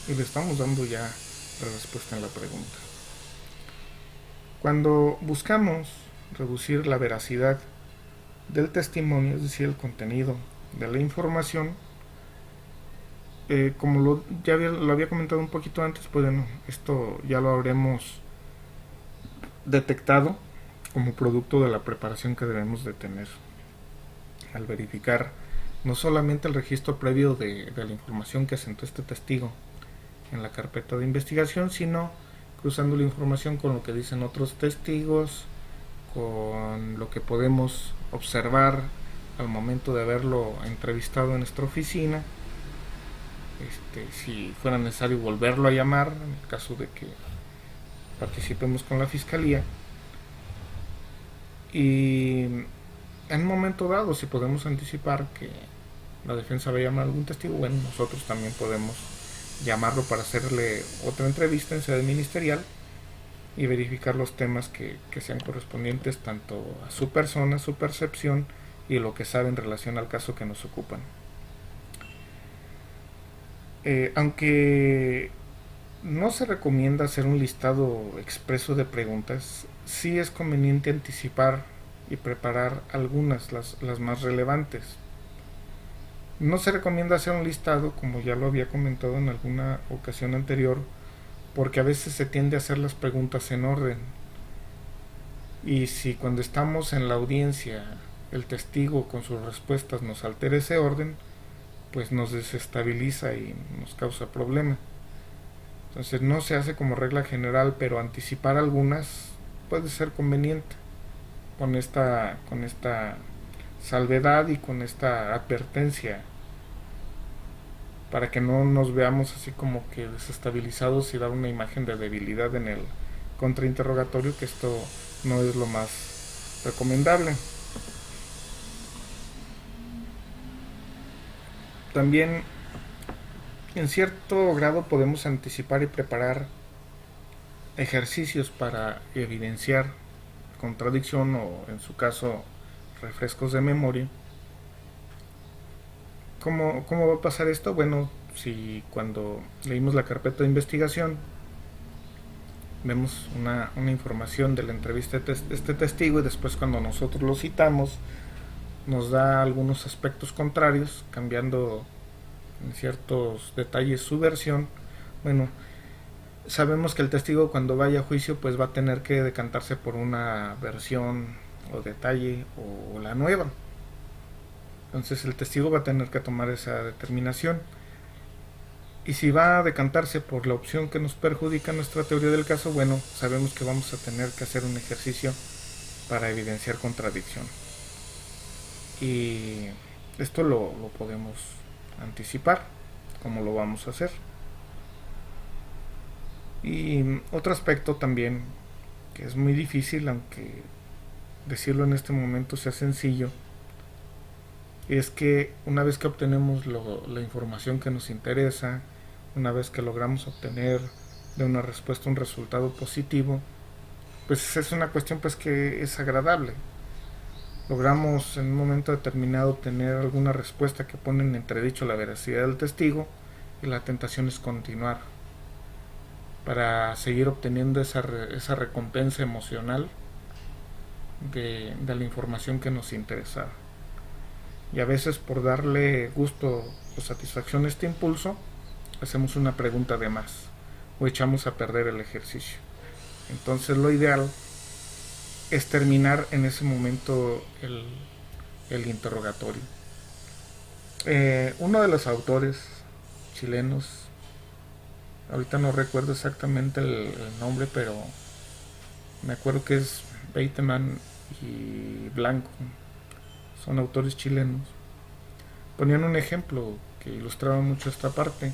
y le estamos dando ya la respuesta en la pregunta. Cuando buscamos reducir la veracidad del testimonio, es decir, el contenido de la información, como lo había comentado un poquito antes, pues bueno, esto ya lo habremos detectado como producto de la preparación que debemos de tener al verificar no solamente el registro previo de la información que asentó este testigo en la carpeta de investigación, sino cruzando la información con lo que dicen otros testigos, con lo que podemos observar al momento de haberlo entrevistado en nuestra oficina, si fuera necesario volverlo a llamar en el caso de que participemos con la fiscalía, y en un momento dado, si podemos anticipar que la defensa va a llamar a algún testigo, bueno, nosotros también podemos llamarlo para hacerle otra entrevista en sede ministerial y verificar los temas que sean correspondientes tanto a su persona, su percepción y lo que sabe en relación al caso que nos ocupan. Aunque no se recomienda hacer un listado expreso de preguntas, sí es conveniente anticipar y preparar algunas, las más relevantes. No se recomienda hacer un listado, como ya lo había comentado en alguna ocasión anterior, porque a veces se tiende a hacer las preguntas en orden. Y si cuando estamos en la audiencia el testigo con sus respuestas nos altera ese orden, pues nos desestabiliza y nos causa problema. Entonces no se hace como regla general, pero anticipar algunas puede ser conveniente con esta salvedad y con esta advertencia, para que no nos veamos así como que desestabilizados y dar una imagen de debilidad en el contrainterrogatorio, que esto no es lo más recomendable. También en cierto grado podemos anticipar y preparar ejercicios para evidenciar contradicción o en su caso refrescos de memoria. ¿Cómo va a pasar esto? Bueno, si cuando leímos la carpeta de investigación vemos una información de la entrevista de este testigo y después cuando nosotros lo citamos nos da algunos aspectos contrarios, cambiando en ciertos detalles su versión, bueno, sabemos que el testigo cuando vaya a juicio pues va a tener que decantarse por una versión o detalle o la nueva. Entonces el testigo va a tener que tomar esa determinación. Y si va a decantarse por la opción que nos perjudica nuestra teoría del caso, bueno, sabemos que vamos a tener que hacer un ejercicio para evidenciar contradicción. Y esto lo podemos anticipar, cómo lo vamos a hacer. Y otro aspecto también, que es muy difícil, aunque decirlo en este momento sea sencillo, es que una vez que obtenemos la información que nos interesa, una vez que logramos obtener de una respuesta un resultado positivo, pues es una cuestión pues que es agradable. Logramos en un momento determinado obtener alguna respuesta que pone en entredicho la veracidad del testigo y la tentación es continuar para seguir obteniendo esa recompensa emocional de la información que nos interesaba. Y a veces por darle gusto o satisfacción a este impulso, hacemos una pregunta de más o echamos a perder el ejercicio. Entonces lo ideal es terminar en ese momento el interrogatorio. Uno de los autores chilenos, ahorita no recuerdo exactamente el nombre, pero me acuerdo que es Bateman y Blanco, son autores chilenos, ponían un ejemplo que ilustraba mucho esta parte.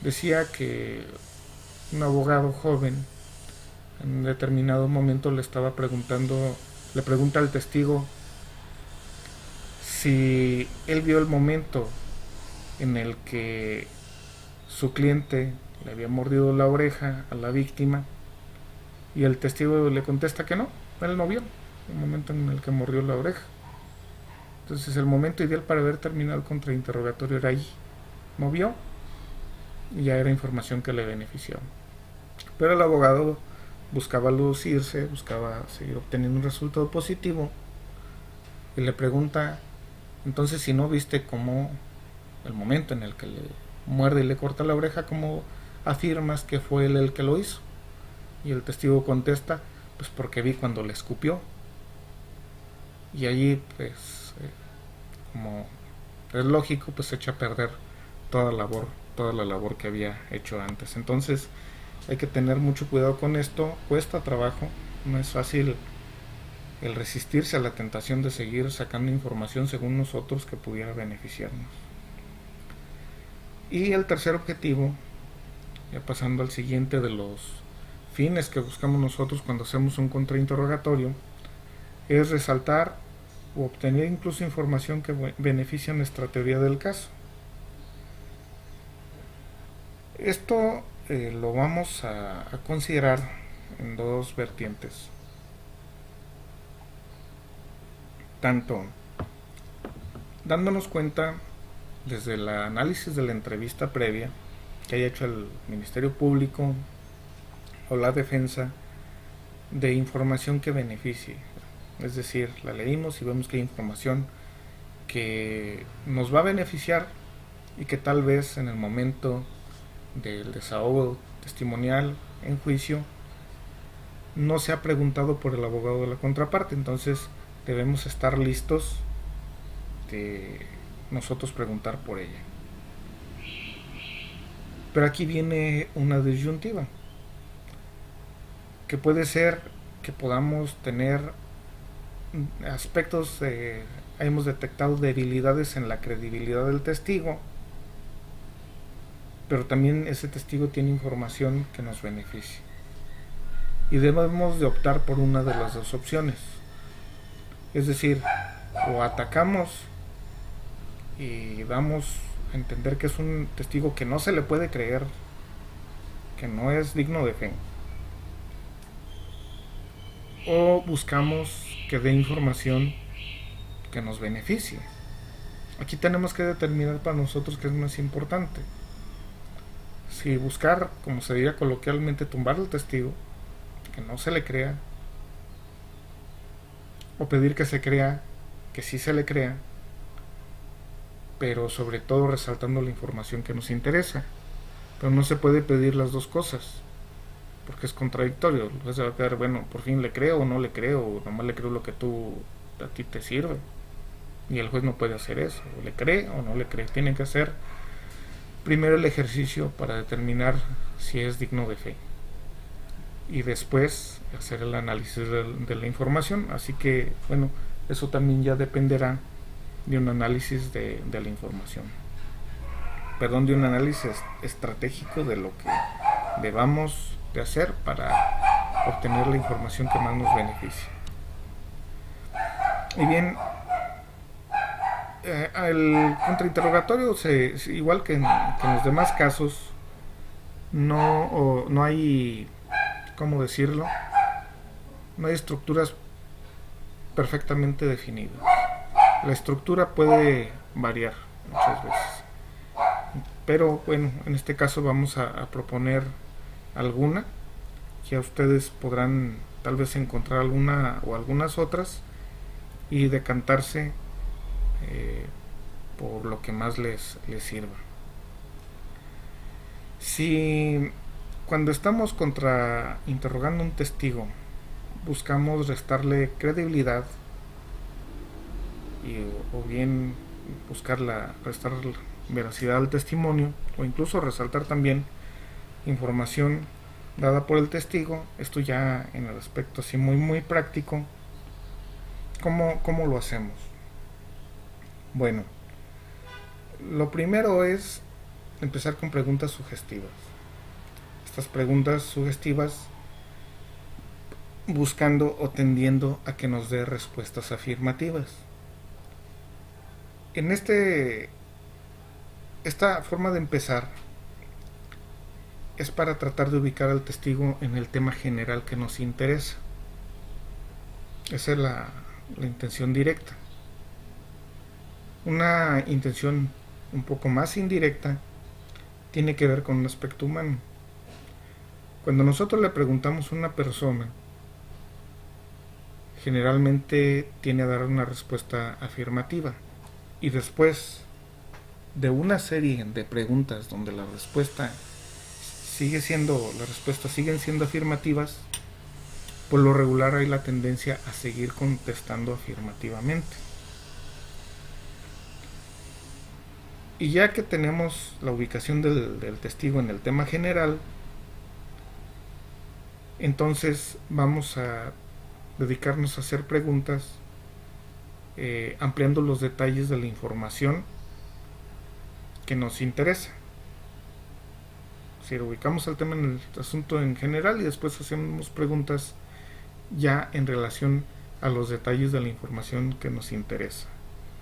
Decía que un abogado joven en un determinado momento le pregunta al testigo si él vio el momento en el que su cliente le había mordido la oreja a la víctima, y el testigo le contesta que no, él no vio el momento en el que mordió la oreja. Entonces el momento ideal para haber terminado el contrainterrogatorio era ahí, no vio, y ya era información que le benefició. Pero el abogado buscaba lucirse, buscaba seguir obteniendo un resultado positivo, y le pregunta, entonces si no viste cómo el momento en el que le muerde y le corta la oreja, ¿cómo afirmas que fue él el que lo hizo? Y el testigo contesta, pues porque vi cuando le escupió. Y allí pues como es lógico, pues echa a perder toda la labor que había hecho antes. Entonces hay que tener mucho cuidado con esto, cuesta trabajo, no es fácil el resistirse a la tentación de seguir sacando información según nosotros que pudiera beneficiarnos. Y el tercer objetivo, ya pasando al siguiente de los fines que buscamos nosotros cuando hacemos un contrainterrogatorio, es resaltar o obtener incluso información que beneficia nuestra teoría del caso. Esto lo vamos a considerar en dos vertientes. Tanto dándonos cuenta desde el análisis de la entrevista previa que haya hecho el Ministerio Público o la defensa de información que beneficie. Es decir, la leímos y vemos que hay información que nos va a beneficiar y que tal vez en el momento del desahogo testimonial en juicio no se ha preguntado por el abogado de la contraparte. Entonces debemos estar listos de nosotros preguntar por ella. Pero aquí viene una disyuntiva, que puede ser que podamos tener aspectos hemos detectado debilidades en la credibilidad del testigo, pero también ese testigo tiene información que nos beneficia y debemos de optar por una de las dos opciones. Es decir, o atacamos y damos a entender que es un testigo que no se le puede creer, que no es digno de fe, o buscamos que dé información que nos beneficie. Aquí tenemos que determinar para nosotros qué es más importante. Si buscar, como se diría coloquialmente, tumbar al testigo, que no se le crea, o pedir que se crea, que sí se le crea, pero sobre todo resaltando la información que nos interesa. Pero no se puede pedir las dos cosas, porque es contradictorio. Se va a quedar, bueno, por fin le creo o no le creo, o nomás le creo lo que a ti te sirve. Y el juez no puede hacer eso, o le cree o no le cree. Tiene que hacer primero el ejercicio para determinar si es digno de fe, y después hacer el análisis de la información. Así que, bueno, eso también ya dependerá de un análisis de la información. Perdón, de un análisis estratégico de lo que debamos de hacer para obtener la información que más nos beneficie. Y bien, el contrainterrogatorio, igual que en los demás casos, no hay, ¿cómo decirlo? No hay estructuras perfectamente definidas. La estructura puede variar muchas veces, pero bueno, en este caso vamos a proponer alguna. Ya ustedes podrán tal vez encontrar alguna o algunas otras y decantarse por lo que más les sirva. Si cuando estamos interrogando a un testigo buscamos restarle credibilidad o bien restar veracidad al testimonio, o incluso resaltar también información dada por el testigo, esto ya en el aspecto así muy práctico, ¿cómo lo hacemos? Bueno, lo primero es empezar con preguntas sugestivas. Estas preguntas sugestivas buscando o tendiendo a que nos dé respuestas afirmativas. En esta forma de empezar es para tratar de ubicar al testigo en el tema general que nos interesa. Esa es la intención directa. Una intención un poco más indirecta tiene que ver con un aspecto humano. Cuando nosotros le preguntamos a una persona, generalmente tiene a dar una respuesta afirmativa, y después de una serie de preguntas donde las respuestas siguen siendo afirmativas, por lo regular hay la tendencia a seguir contestando afirmativamente. Y ya que tenemos la ubicación del testigo en el tema general, entonces vamos a dedicarnos a hacer preguntas ampliando los detalles de la información que nos interesa. Si ubicamos el tema en el asunto en general y después hacemos preguntas ya en relación a los detalles de la información que nos interesa,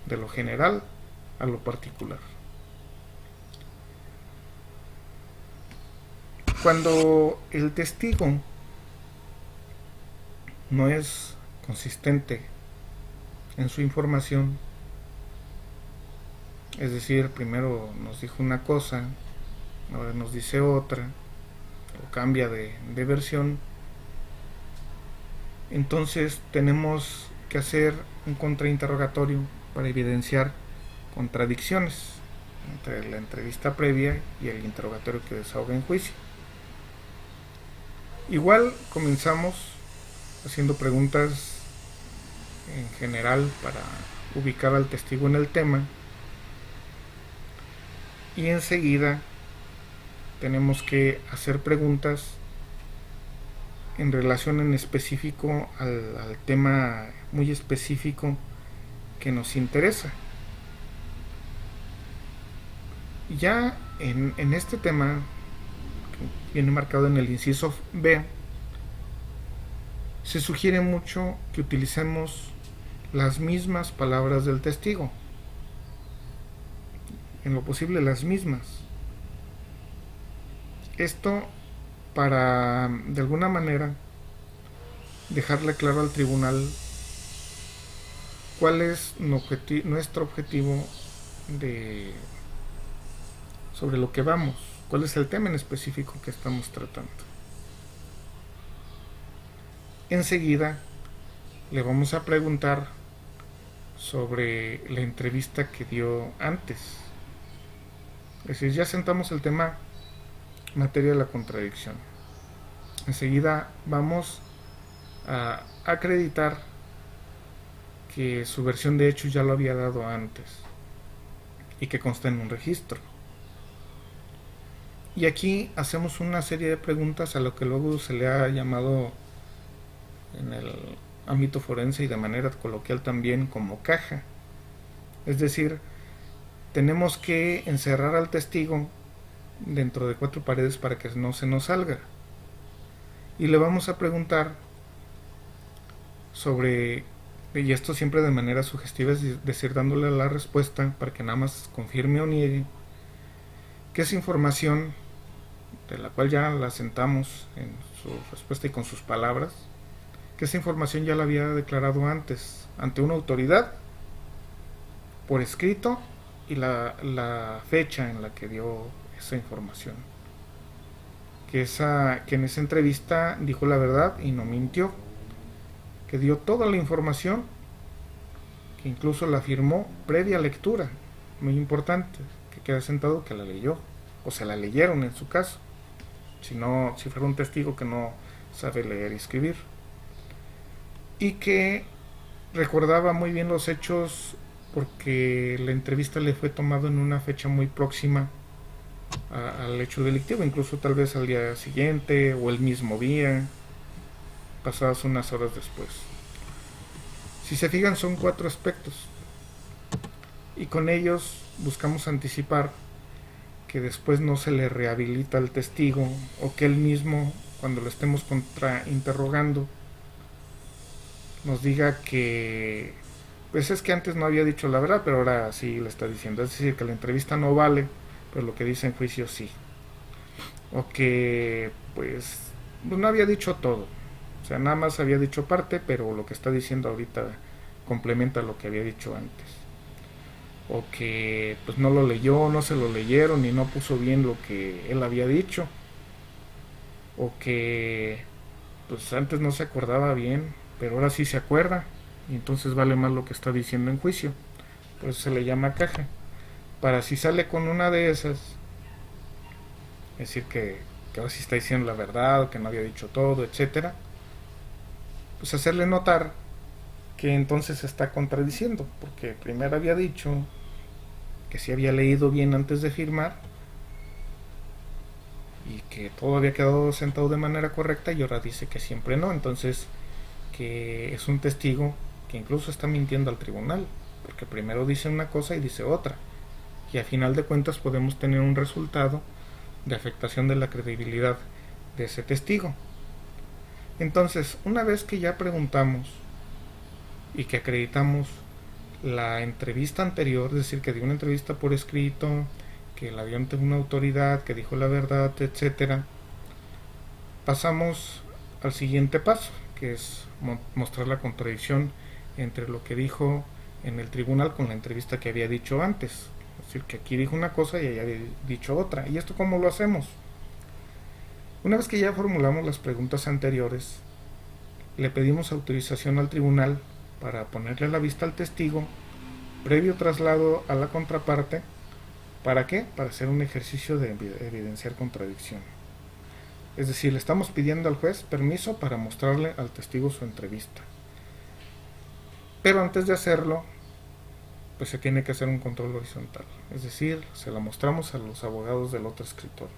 de lo general a lo particular. Cuando el testigo no es consistente en su información, es decir, primero nos dijo una cosa, ahora nos dice otra, o cambia de versión, entonces tenemos que hacer un contrainterrogatorio para evidenciar contradicciones entre la entrevista previa y el interrogatorio que desahoga en juicio. Igual comenzamos haciendo preguntas en general para ubicar al testigo en el tema, y enseguida tenemos que hacer preguntas en relación en específico al tema muy específico que nos interesa. Ya en este tema, que viene marcado en el inciso B, se sugiere mucho que utilicemos las mismas palabras del testigo. en lo posible las mismas. Esto para, de alguna manera, dejarle claro al tribunal cuál es nuestro objetivo de sobre lo que vamos, cuál es el tema en específico que estamos tratando. Enseguida le vamos a preguntar sobre la entrevista que dio antes. Es decir, ya sentamos el tema materia de la contradicción. Enseguida vamos a acreditar que su versión de hechos ya lo había dado antes y que consta en un registro. Y aquí hacemos una serie de preguntas a lo que luego se le ha llamado en el ámbito forense y de manera coloquial también como caja. Es decir, tenemos que encerrar al testigo dentro de 4 paredes para que no se nos salga. Y le vamos a preguntar sobre, y esto siempre de manera sugestiva, es decir, dándole la respuesta para que nada más confirme o niegue, que esa información, de la cual ya la sentamos en su respuesta y con sus palabras, que esa información ya la había declarado antes ante una autoridad por escrito y la fecha en la que dio esa información, que en esa entrevista dijo la verdad y no mintió, que dio toda la información, que incluso la firmó previa lectura, muy importante, que queda sentado que la leyó o se la leyeron en su caso, si fuera un testigo que no sabe leer y escribir, y que recordaba muy bien los hechos porque la entrevista le fue tomada en una fecha muy próxima al hecho delictivo, incluso tal vez al día siguiente o el mismo día, pasadas unas horas después. Si se fijan, son 4 aspectos y con ellos buscamos anticipar que después no se le rehabilita al testigo o que él mismo, cuando lo estemos contrainterrogando, nos diga que pues es que antes no había dicho la verdad, pero ahora sí lo está diciendo. Es decir, que la entrevista no vale, pero lo que dice en juicio sí. O que pues no había dicho todo. O sea, nada más había dicho parte, pero lo que está diciendo ahorita complementa lo que había dicho antes. O que pues no lo leyó, no se lo leyeron y no puso bien lo que él había dicho. O que pues antes no se acordaba bien, pero ahora sí se acuerda y entonces vale más lo que está diciendo en juicio. Por eso se le llama caja. Para si sale con una de esas, es decir, que ahora sí está diciendo la verdad, o que no había dicho todo, etcétera, pues hacerle notar que entonces se está contradiciendo, porque primero había dicho que sí había leído bien antes de firmar y que todo había quedado sentado de manera correcta, y ahora dice que siempre no. Entonces, que es un testigo que incluso está mintiendo al tribunal, porque primero dice una cosa y dice otra, y a final de cuentas podemos tener un resultado de afectación de la credibilidad de ese testigo. Entonces, una vez que ya preguntamos y que acreditamos la entrevista anterior, es decir, que dio una entrevista por escrito, que la dio ante una autoridad, que dijo la verdad, etcétera, pasamos al siguiente paso, que es mostrar la contradicción entre lo que dijo en el tribunal con la entrevista que había dicho antes. Es decir, que aquí dijo una cosa y allá había dicho otra. ¿Y esto cómo lo hacemos? Una vez que ya formulamos las preguntas anteriores, le pedimos autorización al tribunal para ponerle la vista al testigo, previo traslado a la contraparte. ¿Para qué? Para hacer un ejercicio de evidenciar contradicción. Es decir, le estamos pidiendo al juez permiso para mostrarle al testigo su entrevista. Pero antes de hacerlo, pues se tiene que hacer un control horizontal. Es decir, se la mostramos a los abogados del otro escritorio.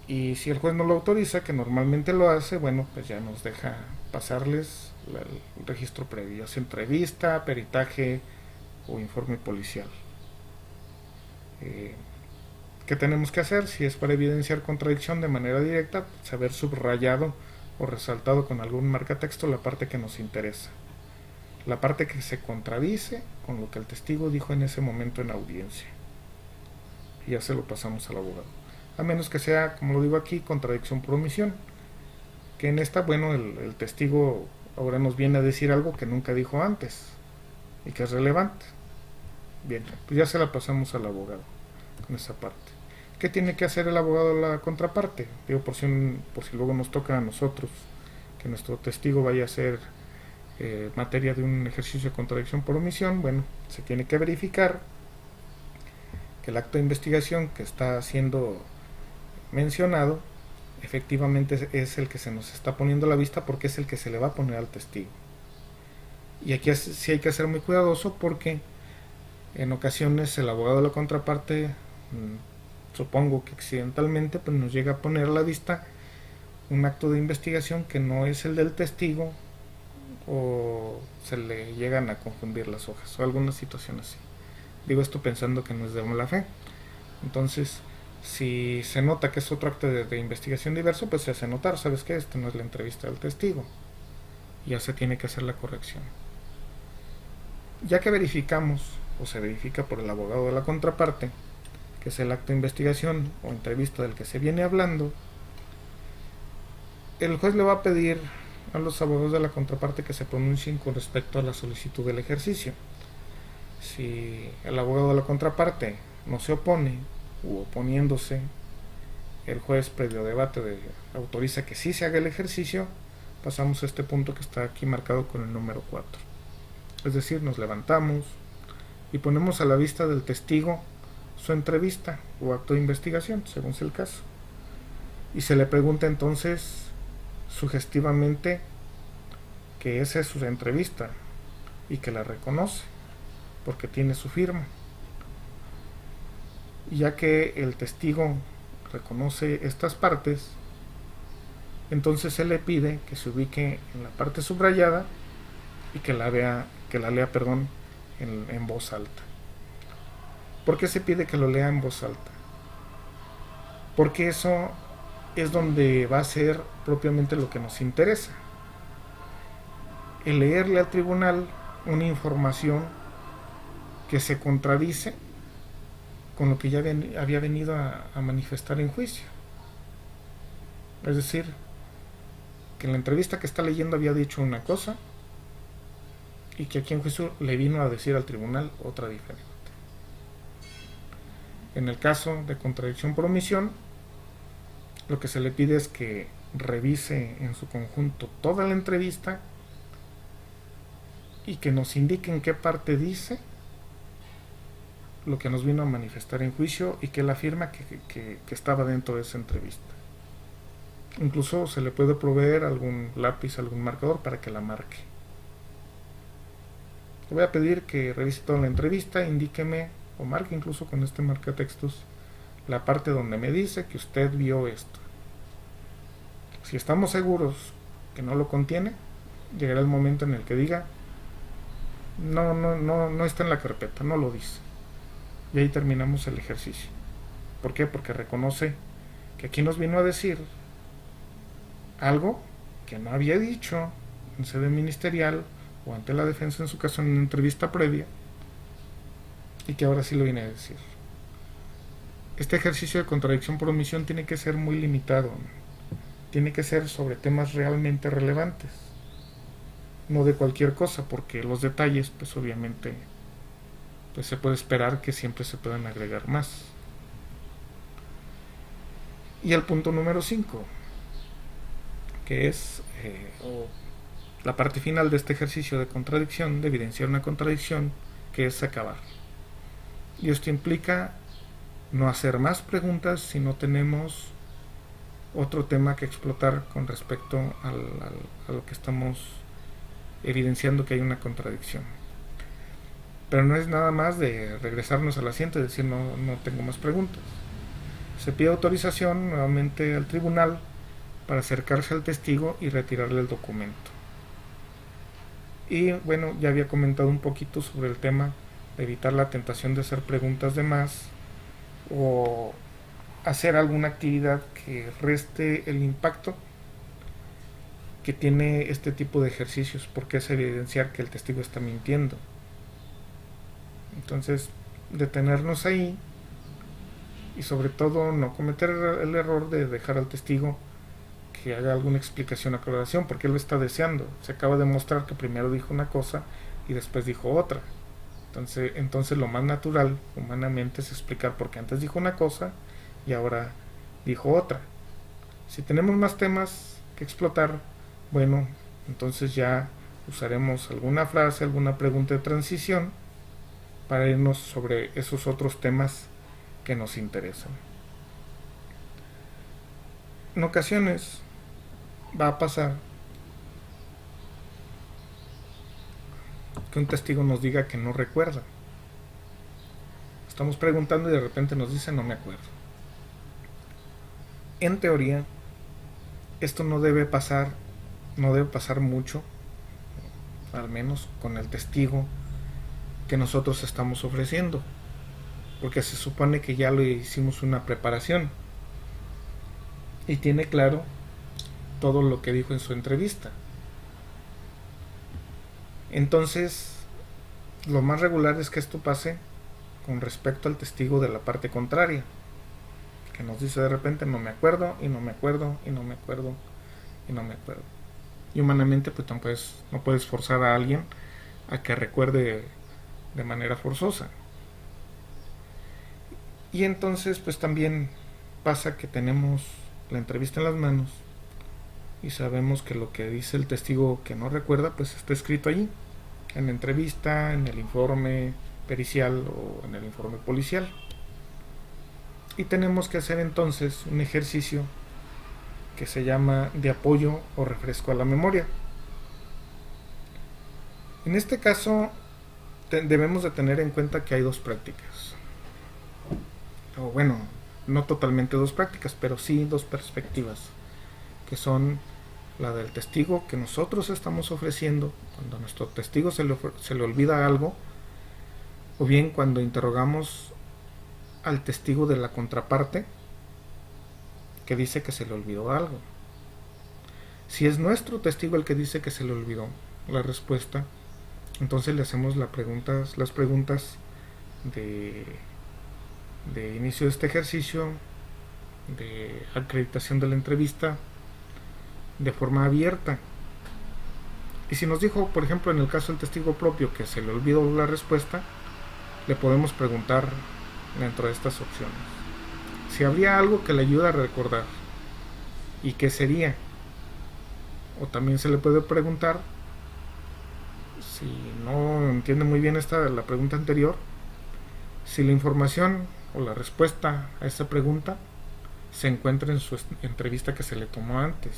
Y si el juez no lo autoriza, que normalmente lo hace, bueno, pues ya nos deja pasarles el registro previo, ya sea entrevista, peritaje o informe policial. ¿Qué tenemos que hacer? Si es para evidenciar contradicción de manera directa, pues haber subrayado o resaltado con algún marcatexto la parte que nos interesa. la parte que se contradice con lo que el testigo dijo en ese momento en audiencia. Y ya se lo pasamos al abogado. A menos que sea, como lo digo aquí, contradicción por omisión. Que en esta, bueno, el testigo ahora nos viene a decir algo que nunca dijo antes y que es relevante. Bien, pues ya se la pasamos al abogado con esa parte. ¿Qué tiene que hacer el abogado de la contraparte? Digo, por si luego nos toca a nosotros que nuestro testigo vaya a ser materia de un ejercicio de contradicción por omisión. Bueno, se tiene que verificar que el acto de investigación que está siendo mencionado efectivamente es el que se nos está poniendo a la vista, porque es el que se le va a poner al testigo. Y aquí sí hay que ser muy cuidadoso, porque en ocasiones el abogado de la contraparte, supongo que accidentalmente, pues nos llega a poner a la vista un acto de investigación que no es el del testigo, o se le llegan a confundir las hojas o alguna situación así. Digo esto pensando que no es de mala fe. Entonces, si se nota que es otro acto de investigación diverso, pues se hace notar, ¿sabes qué? Esta no es la entrevista del testigo. Ya se tiene que hacer la corrección. Ya que verificamos, o se verifica por el abogado de la contraparte, que es el acto de investigación o entrevista del que se viene hablando, el juez le va a pedir a los abogados de la contraparte que se pronuncien con respecto a la solicitud del ejercicio. Si el abogado de la contraparte no se opone, u oponiéndose, el juez previo debate autoriza que sí se haga el ejercicio, pasamos a este punto que está aquí marcado con el número 4. Es decir, nos levantamos y ponemos a la vista del testigo su entrevista o acto de investigación, según sea el caso. Y se le pregunta entonces sugestivamente que esa es su entrevista y que la reconoce porque tiene su firma. Y ya que el testigo reconoce estas partes, entonces se le pide que se ubique en la parte subrayada y que la lea en voz alta. ¿Por qué se pide que lo lea en voz alta? Porque eso es donde va a ser propiamente lo que nos interesa. El leerle al tribunal una información que se contradice con lo que ya había venido a manifestar en juicio. Es decir, que en la entrevista que está leyendo había dicho una cosa y que aquí en juicio le vino a decir al tribunal otra diferente. En el caso de contradicción por omisión, lo que se le pide es que revise en su conjunto toda la entrevista y que nos indique en qué parte dice lo que nos vino a manifestar en juicio y que él afirma que estaba dentro de esa entrevista. Incluso se le puede proveer algún lápiz, algún marcador para que la marque. Le voy a pedir que revise toda la entrevista, indíqueme o marque incluso con este marcatextos la parte donde me dice que usted vio esto. Si estamos seguros que no lo contiene, llegará el momento en el que diga no está en la carpeta, no lo dice. Y ahí terminamos el ejercicio. ¿Por qué? Porque reconoce que aquí nos vino a decir algo que no había dicho en sede ministerial o ante la defensa, en su caso en una entrevista previa, y que ahora sí lo viene a decir. Este ejercicio de contradicción por omisión tiene que ser muy limitado, tiene que ser sobre temas realmente relevantes, no de cualquier cosa, porque los detalles, pues obviamente, pues se puede esperar que siempre se puedan agregar más. Y el punto número 5, que es la parte final de este ejercicio de contradicción, de evidenciar una contradicción, que es acabar. Y esto implica no hacer más preguntas si no tenemos otro tema que explotar con respecto a lo que estamos evidenciando que hay una contradicción. Pero no es nada más de regresarnos al asiento y decir no tengo más preguntas. Se pide autorización nuevamente al tribunal para acercarse al testigo y retirarle el documento. Y bueno, ya había comentado un poquito sobre el tema de evitar la tentación de hacer preguntas de más o hacer alguna actividad que reste el impacto que tiene este tipo de ejercicios, porque es evidenciar que el testigo está mintiendo. Entonces, detenernos ahí y sobre todo no cometer el error de dejar al testigo que haga alguna explicación o aclaración, porque él lo está deseando. Se acaba de mostrar que primero dijo una cosa y después dijo otra. Entonces lo más natural, humanamente, es explicar por qué antes dijo una cosa y ahora dijo otra. Si tenemos más temas que explotar, bueno, entonces ya usaremos alguna frase, alguna pregunta de transición para irnos sobre esos otros temas que nos interesan. En ocasiones va a pasar que un testigo nos diga que no recuerda. Estamos preguntando y de repente nos dice no me acuerdo. En teoría, esto no debe pasar mucho, al menos con el testigo que nosotros estamos ofreciendo, porque se supone que ya le hicimos una preparación y tiene claro todo lo que dijo en su entrevista. Entonces, lo más regular es que esto pase con respecto al testigo de la parte contraria, que nos dice de repente no me acuerdo, y no me acuerdo, y no me acuerdo, y no me acuerdo. Y humanamente pues no puedes forzar a alguien a que recuerde de manera forzosa. Y entonces pues también pasa que tenemos la entrevista en las manos y sabemos que lo que dice el testigo que no recuerda pues está escrito allí, en la entrevista, en el informe pericial o en el informe policial. Y tenemos que hacer entonces un ejercicio que se llama de apoyo o refresco a la memoria. En este caso debemos de tener en cuenta que hay dos prácticas, o bueno, no totalmente dos prácticas, pero sí dos perspectivas, que son la del testigo que nosotros estamos ofreciendo cuando a nuestro testigo se le olvida algo, o bien cuando interrogamos al testigo de la contraparte que dice que se le olvidó algo. Si es nuestro testigo el que dice que se le olvidó la respuesta, entonces le hacemos las preguntas de inicio de este ejercicio, de acreditación de la entrevista, de forma abierta. Y si nos dijo, por ejemplo, en el caso del testigo propio que se le olvidó la respuesta, le podemos preguntar dentro de estas opciones si habría algo que le ayuda a recordar y qué sería. O también se le puede preguntar, si no entiende muy bien la pregunta anterior, si la información o la respuesta a esa pregunta se encuentra en su entrevista que se le tomó antes.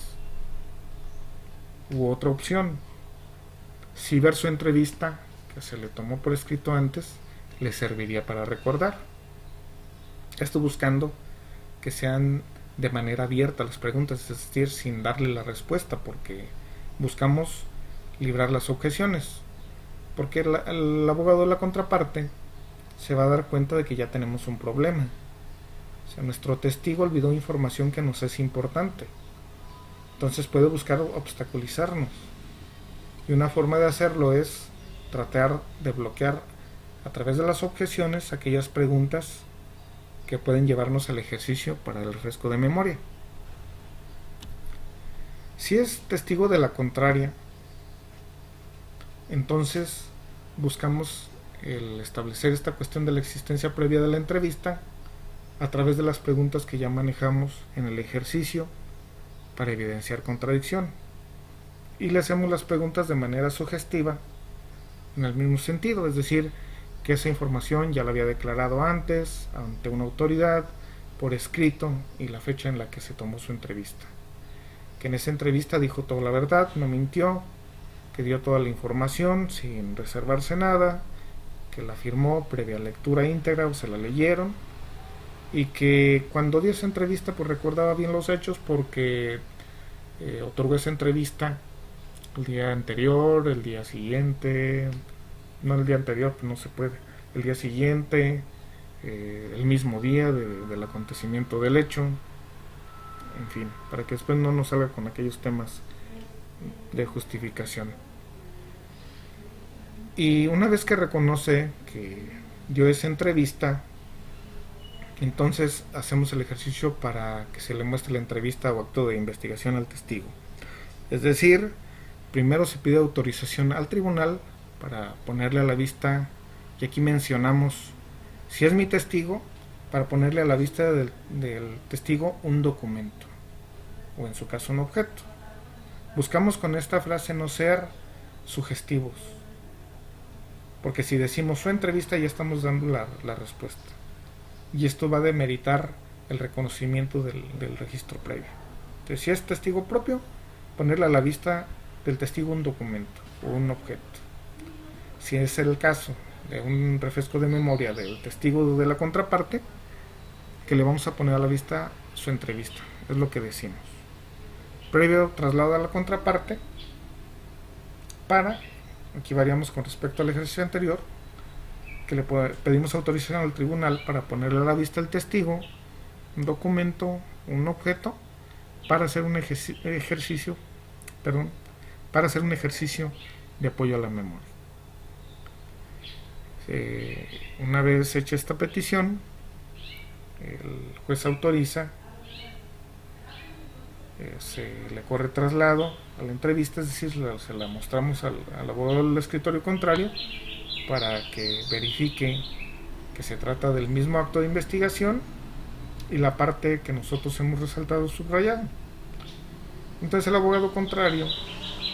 U otra opción, si ver su entrevista que se le tomó por escrito antes le serviría para recordar. Esto buscando que sean de manera abierta las preguntas, es decir, sin darle la respuesta, porque buscamos librar las objeciones, porque el abogado de la contraparte se va a dar cuenta de que ya tenemos un problema. O sea, nuestro testigo olvidó información que nos es importante, entonces puede buscar obstaculizarnos, y una forma de hacerlo es tratar de bloquear a través de las objeciones aquellas preguntas que pueden llevarnos al ejercicio para el refresco de memoria. Si es testigo de la contraria, entonces buscamos el establecer esta cuestión de la existencia previa de la entrevista a través de las preguntas que ya manejamos en el ejercicio para evidenciar contradicción. Y le hacemos las preguntas de manera sugestiva en el mismo sentido, es decir, que esa información ya la había declarado antes ante una autoridad por escrito y la fecha en la que se tomó su entrevista, que en esa entrevista dijo toda la verdad, no mintió, que dio toda la información sin reservarse nada, que la firmó previa lectura íntegra o se la leyeron, y que cuando dio esa entrevista pues recordaba bien los hechos porque otorgó esa entrevista el día anterior, el día siguiente, no el día anterior, pues no se puede, el día siguiente, el mismo día del acontecimiento del hecho, en fin, para que después no nos salga con aquellos temas de justificación. Y una vez que reconoce que dio esa entrevista, entonces hacemos el ejercicio para que se le muestre la entrevista o acto de investigación al testigo. Es decir, primero se pide autorización al tribunal para ponerle a la vista, y aquí mencionamos, si es mi testigo, para ponerle a la vista del testigo un documento, o en su caso un objeto. Buscamos con esta frase no ser sugestivos, porque si decimos su entrevista ya estamos dando la respuesta, y esto va a demeritar el reconocimiento del registro previo. Entonces, si es testigo propio, ponerle a la vista del testigo un documento o un objeto. Si es el caso de un refresco de memoria del testigo de la contraparte, que le vamos a poner a la vista su entrevista, es lo que decimos. Previo traslado a la contraparte para, aquí variamos con respecto al ejercicio anterior, que le pedimos autorización al tribunal para ponerle a la vista el testigo, un documento, un objeto, para hacer un ejercicio de apoyo a la memoria. Una vez hecha esta petición, el juez autoriza, se le corre traslado a la entrevista, es decir, se la mostramos al abogado del escritorio contrario para que verifique que se trata del mismo acto de investigación y la parte que nosotros hemos resaltado subrayado. Entonces el abogado contrario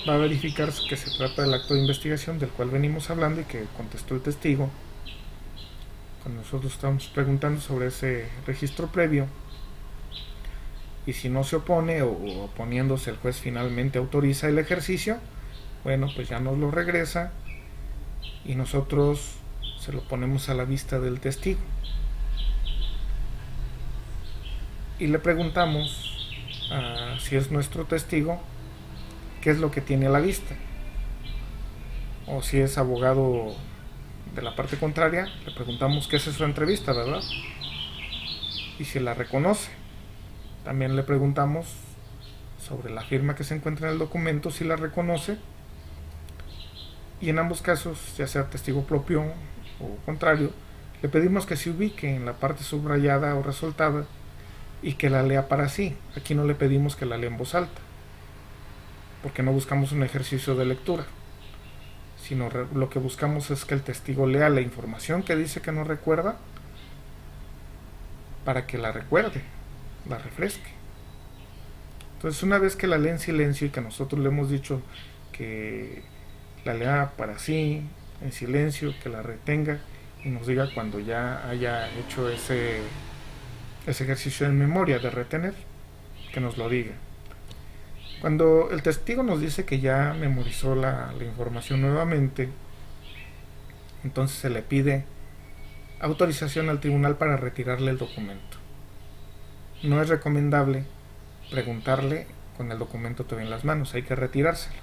va a verificar que se trata del acto de investigación del cual venimos hablando y que contestó el testigo cuando nosotros estamos preguntando sobre ese registro previo, y si no se opone o oponiéndose el juez finalmente autoriza el ejercicio, bueno, pues ya nos lo regresa y nosotros se lo ponemos a la vista del testigo y le preguntamos si es nuestro testigo qué es lo que tiene a la vista, o si es abogado de la parte contraria, le preguntamos qué es su entrevista, ¿verdad? Y si la reconoce. También le preguntamos sobre la firma que se encuentra en el documento, si la reconoce, y en ambos casos, ya sea testigo propio o contrario, le pedimos que se ubique en la parte subrayada o resaltada y que la lea para sí. Aquí no le pedimos que la lea en voz alta, porque no buscamos un ejercicio de lectura, sino lo que buscamos es que el testigo lea la información que dice que no recuerda para que la recuerde, la refresque. Entonces, una vez que la lee en silencio y que nosotros le hemos dicho que la lea para sí, en silencio, que la retenga y nos diga cuando ya haya hecho ese ejercicio en memoria de retener, que nos lo diga. Cuando el testigo nos dice que ya memorizó la información nuevamente, entonces se le pide autorización al tribunal para retirarle el documento. No es recomendable preguntarle con el documento todavía en las manos, hay que retirárselo.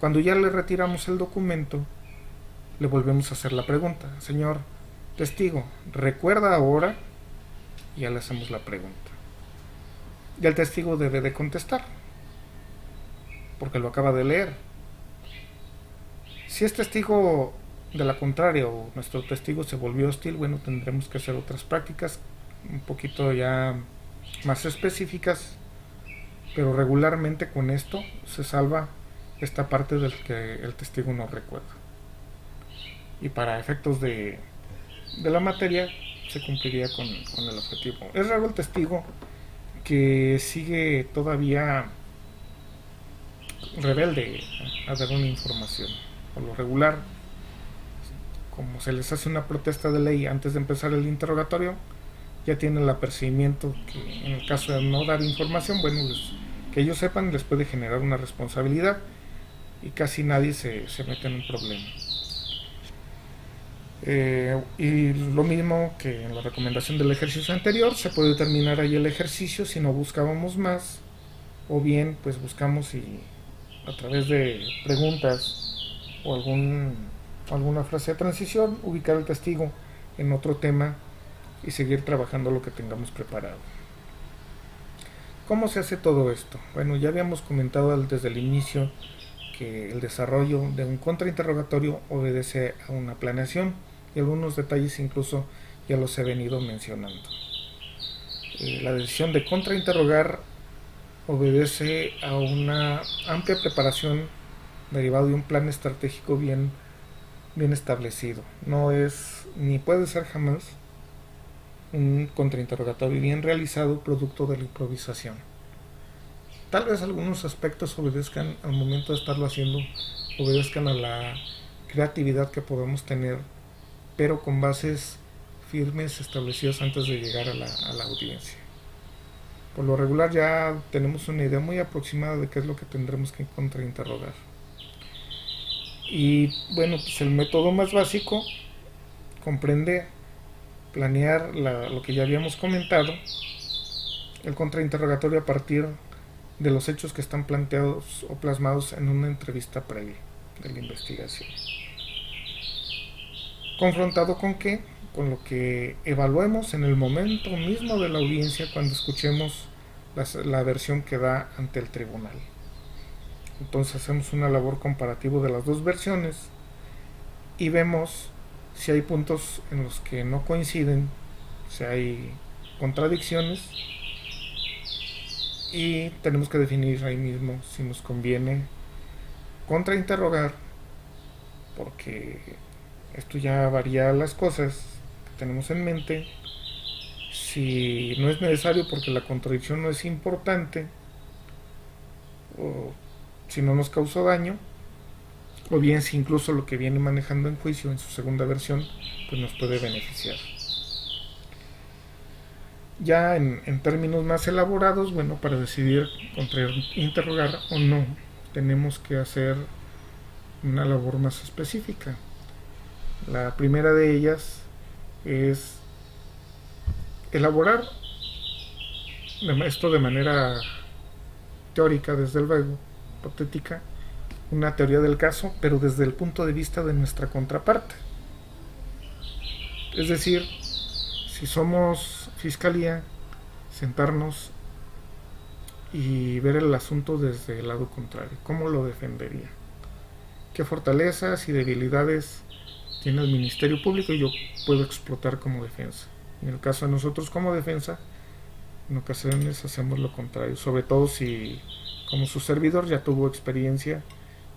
Cuando ya le retiramos el documento, le volvemos a hacer la pregunta: señor testigo, ¿recuerda ahora? Y ya le hacemos la pregunta. Y el testigo debe de contestar, porque lo acaba de leer. Si es testigo de la contraria o nuestro testigo se volvió hostil, bueno, tendremos que hacer otras prácticas un poquito ya más específicas, pero regularmente con esto se salva esta parte del que el testigo no recuerda. Y para efectos de la materia se cumpliría con el objetivo. Es raro el testigo que sigue todavía rebelde a dar una información. Por lo regular, como se les hace una protesta de ley antes de empezar el interrogatorio, ya tienen el apercibimiento que en el caso de no dar información, bueno, que ellos sepan, les puede generar una responsabilidad y casi nadie se mete en un problema. Y lo mismo que en la recomendación del ejercicio anterior, se puede terminar ahí el ejercicio si no buscábamos más, o bien pues buscamos y a través de preguntas o alguna frase de transición ubicar al testigo en otro tema y seguir trabajando lo que tengamos preparado. ¿Cómo se hace todo esto? Bueno, ya habíamos comentado desde el inicio que el desarrollo de un contrainterrogatorio obedece a una planeación y algunos detalles incluso ya los he venido mencionando. La decisión de contrainterrogar obedece a una amplia preparación derivado de un plan estratégico bien establecido. No es ni puede ser jamás un contrainterrogatorio bien realizado producto de la improvisación. Tal vez algunos aspectos obedezcan al momento de estarlo haciendo, obedezcan a la creatividad que podemos tener, pero con bases firmes establecidas antes de llegar a la audiencia. Por lo regular ya tenemos una idea muy aproximada de qué es lo que tendremos que contrainterrogar. Y bueno, pues el método más básico comprende planear lo que ya habíamos comentado, el contrainterrogatorio a partir de los hechos que están planteados o plasmados en una entrevista previa de la investigación. ¿Confrontado con qué? Con lo que evaluemos en el momento mismo de la audiencia cuando escuchemos la versión que da ante el tribunal. Entonces hacemos una labor comparativa de las dos versiones y vemos si hay puntos en los que no coinciden, si hay contradicciones, y tenemos que definir ahí mismo si nos conviene contrainterrogar, porque esto ya varía las cosas que tenemos en mente, si no es necesario porque la contradicción no es importante o si no nos causó daño, o bien si incluso lo que viene manejando en juicio en su segunda versión pues nos puede beneficiar. Ya en términos más elaborados, bueno, para decidir interrogar o no, tenemos que hacer una labor más específica. La primera de ellas es elaborar esto de manera teórica, desde luego, hipotética, una teoría del caso, pero desde el punto de vista de nuestra contraparte. Es decir, si somos fiscalía, sentarnos y ver el asunto desde el lado contrario. ¿Cómo lo defendería? ¿Qué fortalezas y debilidades tiene el Ministerio Público y yo puedo explotar como defensa? En el caso de nosotros como defensa, en ocasiones hacemos lo contrario, sobre todo si como su servidor ya tuvo experiencia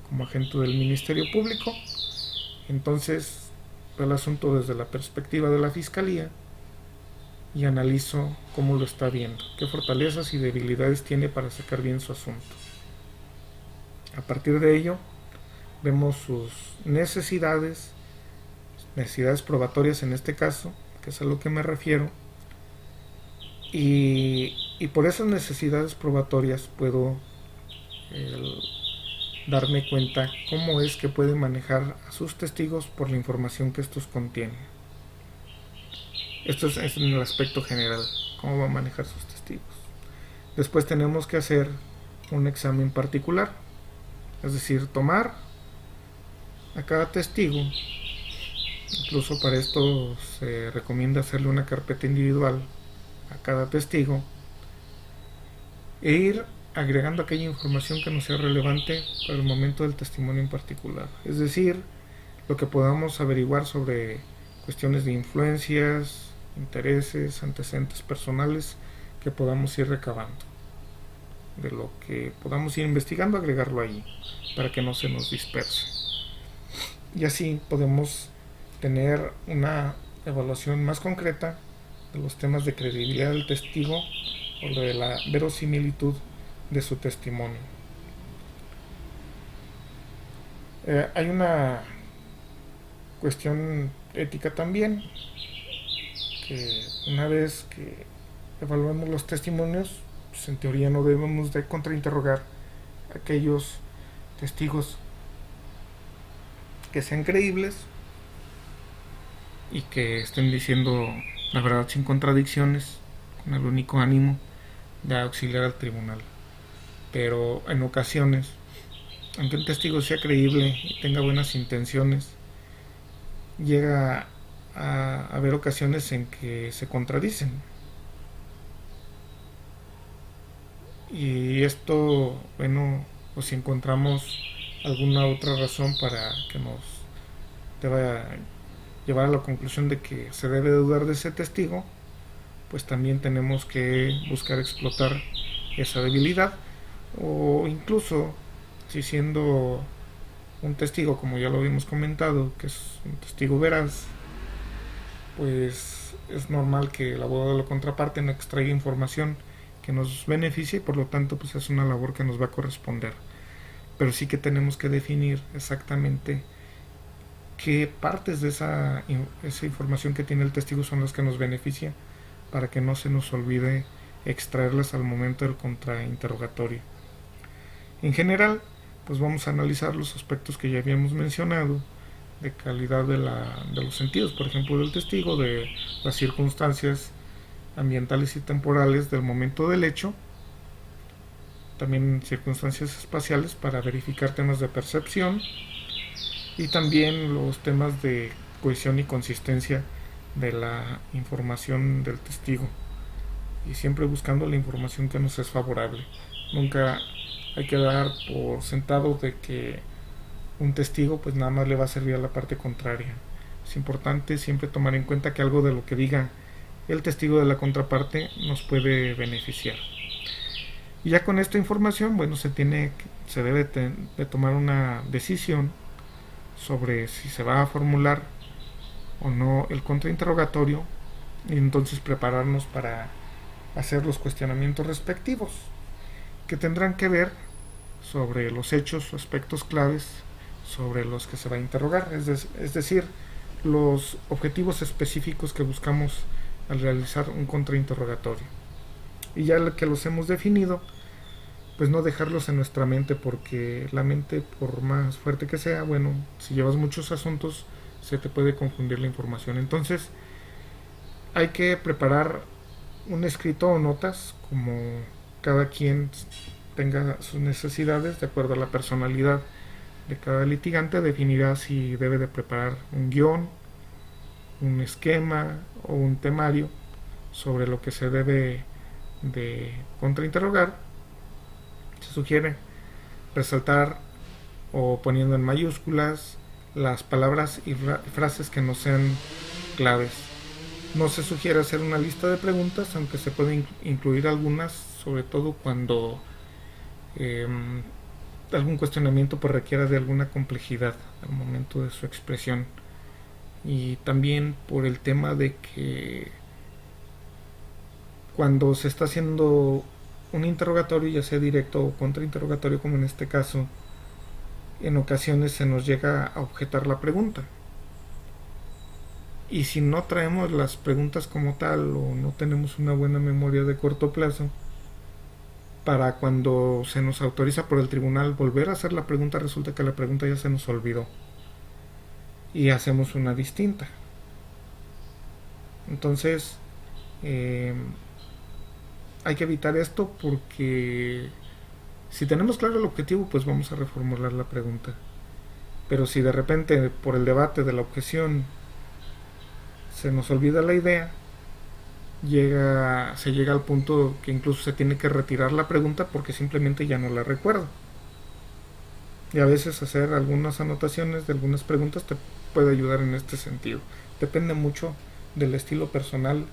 como agente del Ministerio Público, entonces veo el asunto desde la perspectiva de la Fiscalía y analizo cómo lo está viendo, qué fortalezas y debilidades tiene para sacar bien su asunto. A partir de ello, vemos sus necesidades probatorias en este caso, que es a lo que me refiero, y por esas necesidades probatorias puedo darme cuenta cómo es que puede manejar a sus testigos por la información que estos contienen. Esto es en el aspecto general, cómo va a manejar sus testigos. Después tenemos que hacer un examen particular, es decir, tomar a cada testigo. Incluso para esto se recomienda hacerle una carpeta individual a cada testigo e ir agregando aquella información que nos sea relevante para el momento del testimonio en particular. Es decir, lo que podamos averiguar sobre cuestiones de influencias, intereses, antecedentes personales que podamos ir recabando. De lo que podamos ir investigando, agregarlo allí para que no se nos disperse. Y así podemos tener una evaluación más concreta de los temas de credibilidad del testigo o de la verosimilitud de su testimonio. Hay una cuestión ética también, que una vez que evaluamos los testimonios, pues en teoría no debemos de contrainterrogar a aquellos testigos que sean creíbles y que estén diciendo la verdad sin contradicciones, con el único ánimo de auxiliar al tribunal. Pero en ocasiones, aunque un testigo sea creíble y tenga buenas intenciones, llega a haber ocasiones en que se contradicen. Y esto, bueno, pues si encontramos alguna otra razón para que nos deba llevar a la conclusión de que se debe dudar de ese testigo, pues también tenemos que buscar explotar esa debilidad, o incluso si siendo un testigo, como ya lo habíamos comentado, que es un testigo veraz, pues es normal que el abogado de la contraparte no extraiga información que nos beneficie y por lo tanto pues es una labor que nos va a corresponder. Pero sí que tenemos que definir exactamente qué partes de esa información que tiene el testigo son las que nos benefician para que no se nos olvide extraerlas al momento del contrainterrogatorio. En general, pues vamos a analizar los aspectos que ya habíamos mencionado, de calidad de los sentidos, por ejemplo, del testigo, de las circunstancias ambientales y temporales del momento del hecho, también circunstancias espaciales para verificar temas de percepción y también los temas de cohesión y consistencia de la información del testigo, y siempre buscando la información que nos es favorable. Nunca hay que dar por sentado de que un testigo pues nada más le va a servir a la parte contraria. Es importante siempre tomar en cuenta que algo de lo que diga el testigo de la contraparte nos puede beneficiar. Y ya con esta información, bueno, se debe de tomar una decisión sobre si se va a formular o no el contrainterrogatorio, y entonces prepararnos para hacer los cuestionamientos respectivos, que tendrán que ver sobre los hechos o aspectos claves sobre los que se va a interrogar, es decir, los objetivos específicos que buscamos al realizar un contrainterrogatorio. Y ya que los hemos definido, pues no dejarlos en nuestra mente, porque la mente, por más fuerte que sea, bueno, si llevas muchos asuntos, se te puede confundir la información. Entonces, hay que preparar un escrito o notas, como cada quien tenga sus necesidades, de acuerdo a la personalidad de cada litigante, definirá si debe de preparar un guión, un esquema o un temario sobre lo que se debe de contrainterrogar. Se sugiere resaltar o poniendo en mayúsculas las palabras y frases que no sean claves. No se sugiere hacer una lista de preguntas, aunque se pueden incluir algunas, sobre todo cuando algún cuestionamiento pues requiera de alguna complejidad al momento de su expresión. Y también por el tema de que cuando se está haciendo un interrogatorio, ya sea directo o contrainterrogatorio como en este caso, en ocasiones se nos llega a objetar la pregunta. Y si no traemos las preguntas como tal, o no tenemos una buena memoria de corto plazo, para cuando se nos autoriza por el tribunal volver a hacer la pregunta, resulta que la pregunta ya se nos olvidó y hacemos una distinta. Entonces hay que evitar esto, porque si tenemos claro el objetivo, pues vamos a reformular la pregunta. Pero si de repente por el debate de la objeción se nos olvida la idea, se llega al punto que incluso se tiene que retirar la pregunta porque simplemente ya no la recuerdo. Y a veces hacer algunas anotaciones de algunas preguntas te puede ayudar en este sentido. Depende mucho del estilo personal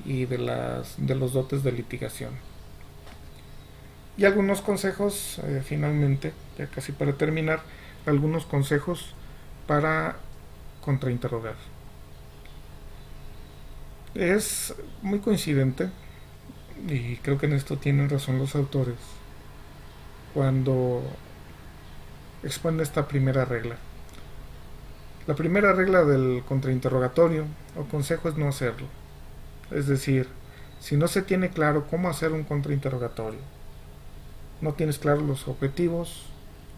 y de los dotes de litigación. Y algunos consejos, finalmente, ya casi para terminar, algunos consejos para contrainterrogar. Es muy coincidente, y creo que en esto tienen razón los autores, cuando exponen esta primera regla. La primera regla del contrainterrogatorio o consejo es no hacerlo. Es decir, si no se tiene claro cómo hacer un contrainterrogatorio, no tienes claros los objetivos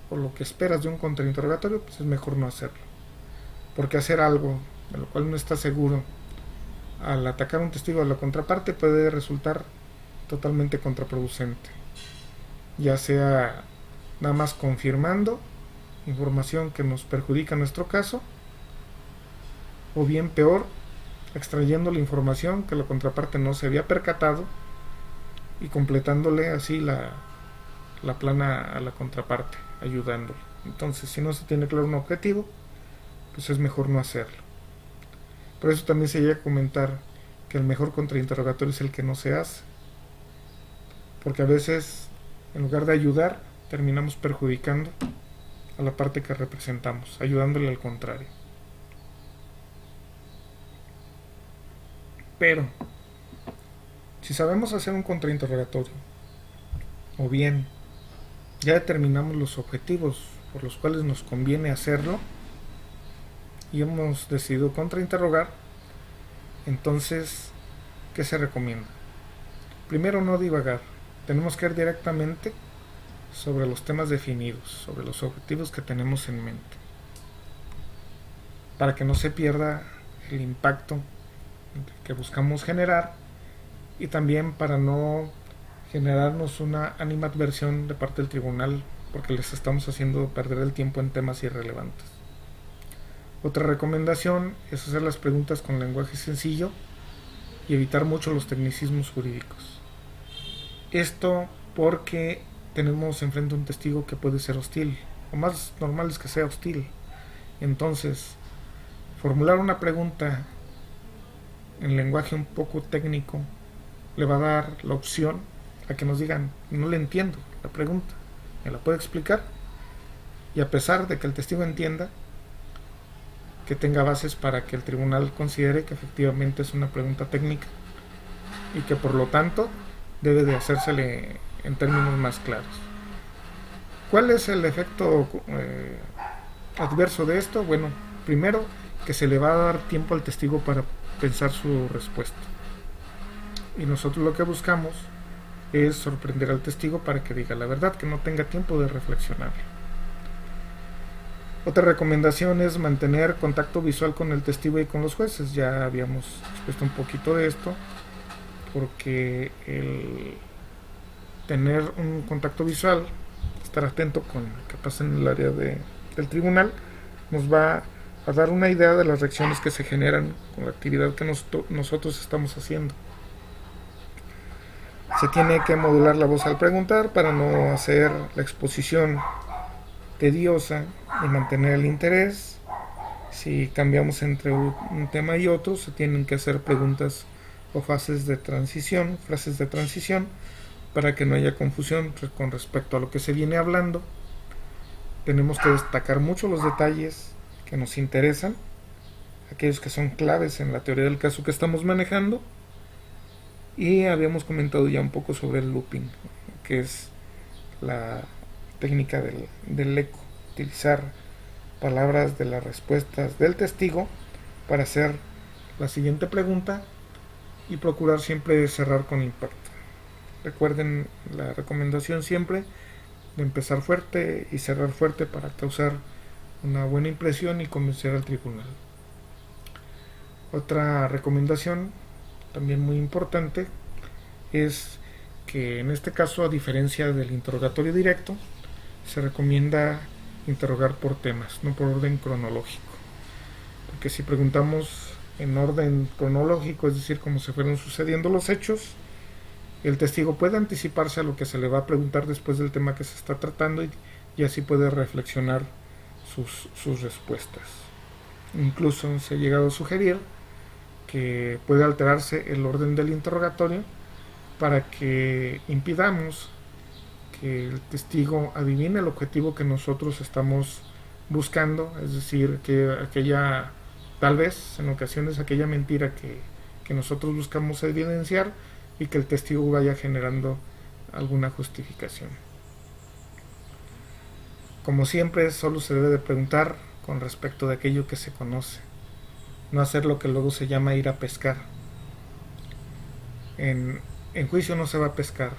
o lo que esperas de un contrainterrogatorio, pues es mejor no hacerlo. Porque hacer algo de lo cual no estás seguro al atacar a un testigo de la contraparte puede resultar totalmente contraproducente, ya sea nada más confirmando información que nos perjudica nuestro caso, o bien peor, extrayendo la información que la contraparte no se había percatado y completándole así la plana a la contraparte, ayudándole. Entonces, si no se tiene claro un objetivo, pues es mejor no hacerlo. Por eso también se llega a comentar que el mejor contrainterrogatorio es el que no se hace, porque a veces, en lugar de ayudar, terminamos perjudicando a la parte que representamos, ayudándole al contrario. Pero, si sabemos hacer un contrainterrogatorio, o bien ya determinamos los objetivos por los cuales nos conviene hacerlo, y hemos decidido contrainterrogar, entonces, ¿qué se recomienda? Primero, no divagar. Tenemos que ir directamente sobre los temas definidos, sobre los objetivos que tenemos en mente, para que no se pierda el impacto que buscamos generar y también para no generarnos una animadversión de parte del tribunal porque les estamos haciendo perder el tiempo en temas irrelevantes. Otra recomendación es hacer las preguntas con lenguaje sencillo y evitar mucho los tecnicismos jurídicos. Esto porque tenemos enfrente un testigo que puede ser hostil, o más normal es que sea hostil. Entonces, formular una pregunta en lenguaje un poco técnico le va a dar la opción a que nos digan, no le entiendo la pregunta, ¿me la puede explicar? Y a pesar de que el testigo entienda, que tenga bases para que el tribunal considere que efectivamente es una pregunta técnica y que por lo tanto debe de hacérsele en términos más claros. ¿Cuál es el efecto adverso de esto? Bueno, primero que se le va a dar tiempo al testigo para pensar su respuesta. Y nosotros lo que buscamos es sorprender al testigo para que diga la verdad, que no tenga tiempo de reflexionar. Otra recomendación es mantener contacto visual con el testigo y con los jueces. Ya habíamos expuesto un poquito de esto, porque el tener un contacto visual, estar atento con lo que pasa en el área del tribunal, nos va a dar una idea de las reacciones que se generan con la actividad que nosotros estamos haciendo. Se tiene que modular la voz al preguntar para no hacer la exposición tediosa y mantener el interés. Si cambiamos entre un tema y otro, se tienen que hacer preguntas o frases de transición para que no haya confusión con respecto a lo que se viene hablando. Tenemos que destacar mucho los detalles que nos interesan, aquellos que son claves en la teoría del caso que estamos manejando. Y habíamos comentado ya un poco sobre el looping, que es la técnica del eco, utilizar palabras de las respuestas del testigo para hacer la siguiente pregunta y procurar siempre cerrar con impacto. Recuerden la recomendación siempre de empezar fuerte y cerrar fuerte para causar una buena impresión y convencer al tribunal. Otra recomendación también muy importante es que en este caso, a diferencia del interrogatorio directo, se recomienda interrogar por temas, no por orden cronológico, porque si preguntamos en orden cronológico, es decir, como se fueron sucediendo los hechos, el testigo puede anticiparse a lo que se le va a preguntar después del tema que se está tratando y así puede reflexionar sus respuestas. Incluso se ha llegado a sugerir que puede alterarse el orden del interrogatorio para que impidamos que el testigo adivine el objetivo que nosotros estamos buscando, es decir, que aquella, tal vez en ocasiones, aquella mentira que nosotros buscamos evidenciar y que el testigo vaya generando alguna justificación. Como siempre, solo se debe de preguntar con respecto de aquello que se conoce, no hacer lo que luego se llama ir a pescar. En juicio no se va a pescar,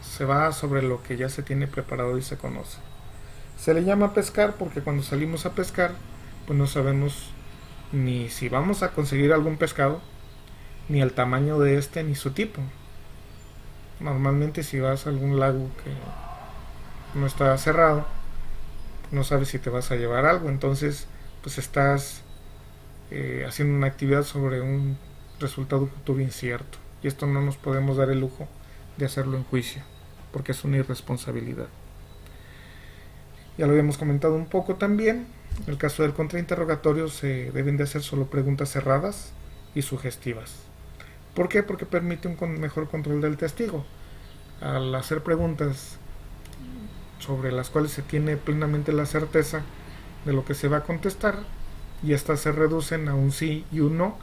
se va sobre lo que ya se tiene preparado y se conoce. Se le llama pescar porque cuando salimos a pescar, pues no sabemos ni si vamos a conseguir algún pescado, ni el tamaño de este, ni su tipo. Normalmente si vas a algún lago que no está cerrado, no sabes si te vas a llevar algo, entonces pues estás haciendo una actividad sobre un resultado futuro incierto, y esto no nos podemos dar el lujo de hacerlo en juicio, porque es una irresponsabilidad. Ya lo habíamos comentado un poco también. En el caso del contrainterrogatorio se deben de hacer solo preguntas cerradas y sugestivas. ¿Por qué? Porque permite un mejor control del testigo. Al hacer preguntas sobre las cuales se tiene plenamente la certeza de lo que se va a contestar y estas se reducen a un sí y un no,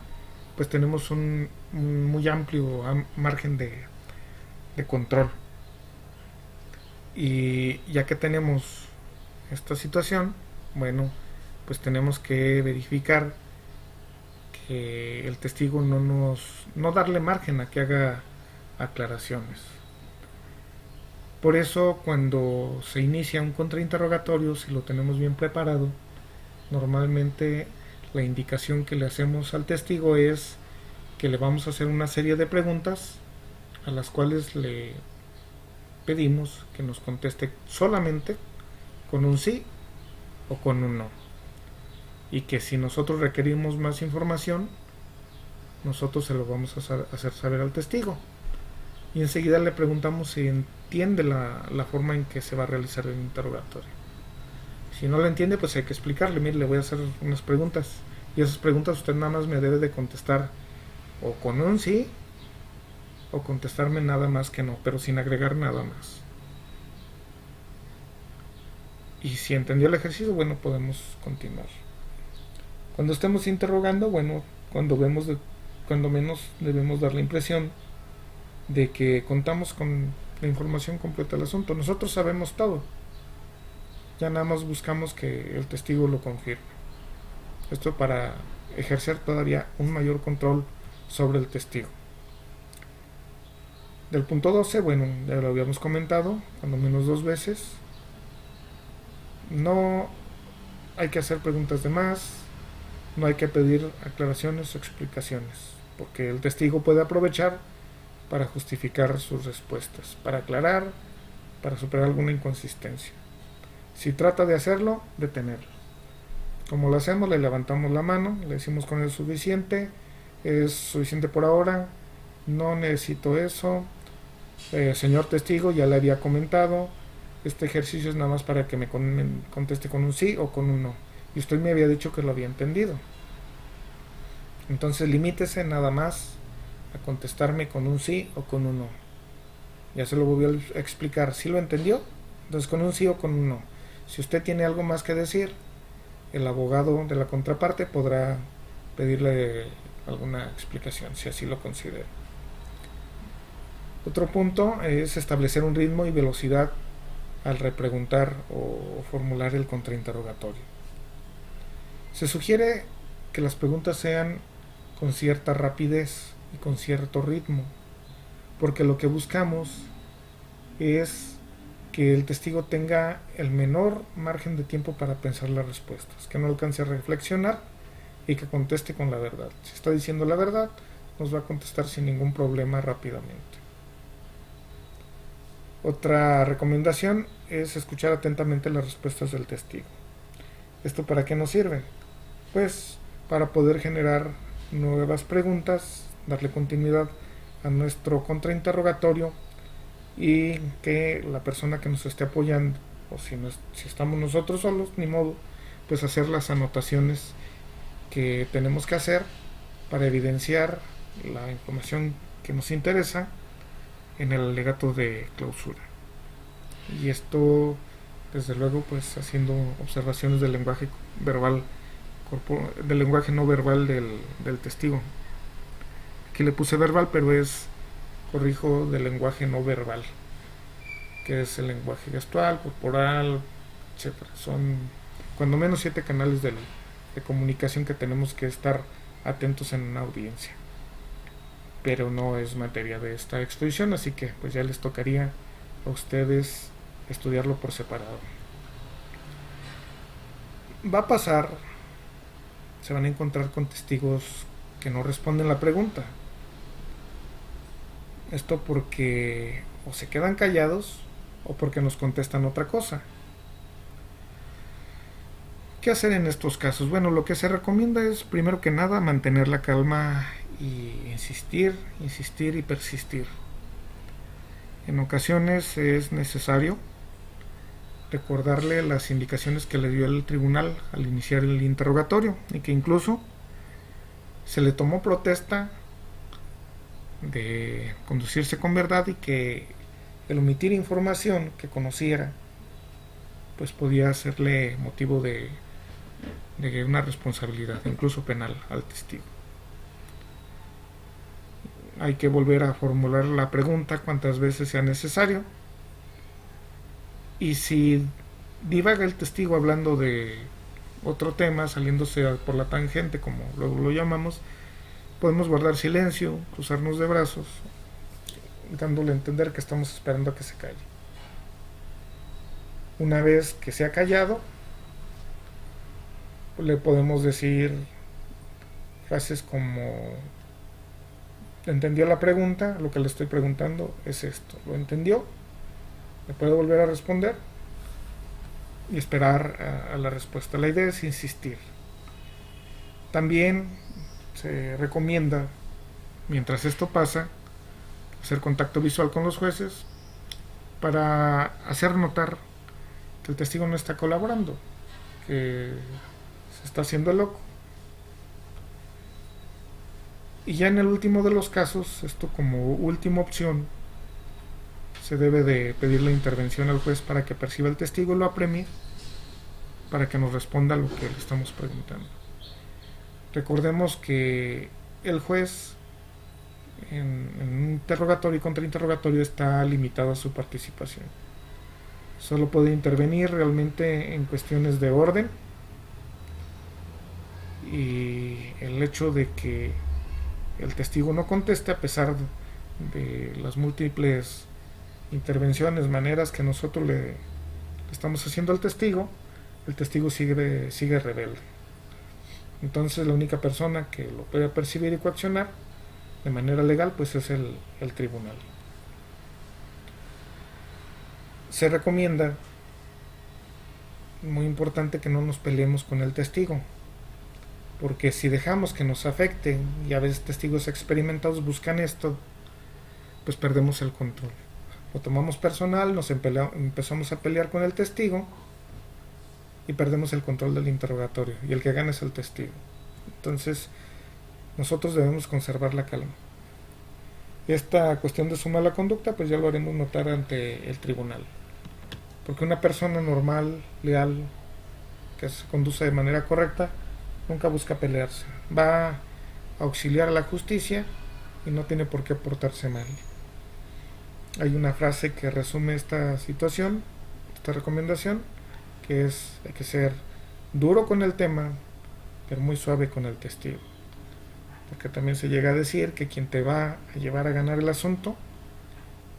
pues tenemos un muy amplio margen de control. Y ya que tenemos esta situación, bueno, pues tenemos que verificar que el testigo no darle margen a que haga aclaraciones. Por eso, cuando se inicia un contrainterrogatorio, si lo tenemos bien preparado, normalmente la indicación que le hacemos al testigo es que le vamos a hacer una serie de preguntas a las cuales le pedimos que nos conteste solamente con un sí o con un no. Y que si nosotros requerimos más información, nosotros se lo vamos a hacer saber al testigo. Y enseguida le preguntamos si entiende la forma en que se va a realizar el interrogatorio. Si no lo entiende, pues hay que explicarle, mire, le voy a hacer unas preguntas. Y esas preguntas usted nada más me debe de contestar o con un sí o contestarme nada más que no, pero sin agregar nada más. Y si entendió el ejercicio, bueno, podemos continuar. Cuando estemos interrogando, bueno, cuando menos debemos dar la impresión de que contamos con la información completa del asunto. Nosotros sabemos todo. Ya nada más buscamos que el testigo lo confirme. Esto para ejercer todavía un mayor control sobre el testigo. Del punto 12, bueno, ya lo habíamos comentado, cuando menos 2 veces. No hay que hacer preguntas de más, no hay que pedir aclaraciones o explicaciones, porque el testigo puede aprovechar para justificar sus respuestas, para aclarar, para superar alguna inconsistencia. Si trata de hacerlo, detenerlo. Como lo hacemos, le levantamos la mano, le decimos con es suficiente por ahora, no necesito eso, señor testigo, ya le había comentado, este ejercicio es nada más para que me conteste con un sí o con un no, y usted me había dicho que lo había entendido. Entonces limítese nada más a contestarme con un sí o con un no. Ya se lo voy a explicar. ¿Sí lo entendió? Entonces con un sí o con un no. Si usted tiene algo más que decir, el abogado de la contraparte podrá pedirle alguna explicación, si así lo considera. Otro punto es establecer un ritmo y velocidad al repreguntar o formular el contrainterrogatorio. Se sugiere que las preguntas sean con cierta rapidez y con cierto ritmo, porque lo que buscamos es que el testigo tenga el menor margen de tiempo para pensar las respuestas, que no alcance a reflexionar y que conteste con la verdad. Si está diciendo la verdad, nos va a contestar sin ningún problema rápidamente. Otra recomendación es escuchar atentamente las respuestas del testigo. ¿Esto para qué nos sirve? Pues para poder generar nuevas preguntas, darle continuidad a nuestro contrainterrogatorio y que la persona que nos esté apoyando, o si estamos nosotros solos, ni modo, pues hacer las anotaciones que tenemos que hacer para evidenciar la información que nos interesa en el alegato de clausura. Y esto, desde luego, pues haciendo observaciones del lenguaje verbal, del lenguaje no verbal del testigo. Aquí le puse verbal, pero corrijo, del lenguaje no verbal, que es el lenguaje gestual, corporal, etc. Son cuando menos 7 canales de comunicación que tenemos que estar atentos en una audiencia. Pero no es materia de esta exposición, así que pues ya les tocaría a ustedes estudiarlo por separado. Va a pasar, se van a encontrar con testigos que no responden la pregunta. Esto porque o se quedan callados o porque nos contestan otra cosa. ¿Qué hacer en estos casos? Bueno, lo que se recomienda es, primero que nada, mantener la calma y insistir y persistir. En ocasiones es necesario recordarle las indicaciones que le dio el tribunal al iniciar el interrogatorio y que incluso se le tomó protesta de conducirse con verdad y que el omitir información que conociera pues podía hacerle motivo de una responsabilidad, incluso penal, al testigo. Hay que volver a formular la pregunta cuantas veces sea necesario. Y si divaga el testigo hablando de otro tema, saliéndose por la tangente, como luego lo llamamos, podemos guardar silencio, cruzarnos de brazos, dándole a entender que estamos esperando a que se calle. Una vez que se ha callado, le podemos decir frases como: ¿entendió la pregunta? Lo que le estoy preguntando es esto. ¿Lo entendió? ¿Me puede volver a responder? Y esperar a la respuesta. La idea es insistir. También se recomienda, mientras esto pasa, hacer contacto visual con los jueces para hacer notar que el testigo no está colaborando, que se está haciendo loco. Y ya en el último de los casos, esto como última opción, se debe de pedir la intervención al juez para que perciba el testigo y lo apremie para que nos responda a lo que le estamos preguntando. Recordemos que el juez en un interrogatorio y contrainterrogatorio está limitado a su participación. Solo puede intervenir realmente en cuestiones de orden, y el hecho de que el testigo no conteste a pesar de las múltiples intervenciones, maneras que nosotros le estamos haciendo al testigo, el testigo sigue rebelde. Entonces la única persona que lo puede percibir y coaccionar de manera legal pues es el tribunal. Se recomienda, muy importante, que no nos peleemos con el testigo, porque si dejamos que nos afecte, y a veces testigos experimentados buscan esto, pues perdemos el control. Lo tomamos personal, empezamos a pelear con el testigo y perdemos el control del interrogatorio, y el que gana es el testigo. Entonces nosotros debemos conservar la calma. Esta cuestión de su mala conducta pues ya lo haremos notar ante el tribunal, porque una persona normal, leal, que se conduce de manera correcta, nunca busca pelearse, va a auxiliar a la justicia y no tiene por qué portarse mal. Hay una frase que resume esta situación, esta recomendación, que es: hay que ser duro con el tema, pero muy suave con el testigo. Porque también se llega a decir que quien te va a llevar a ganar el asunto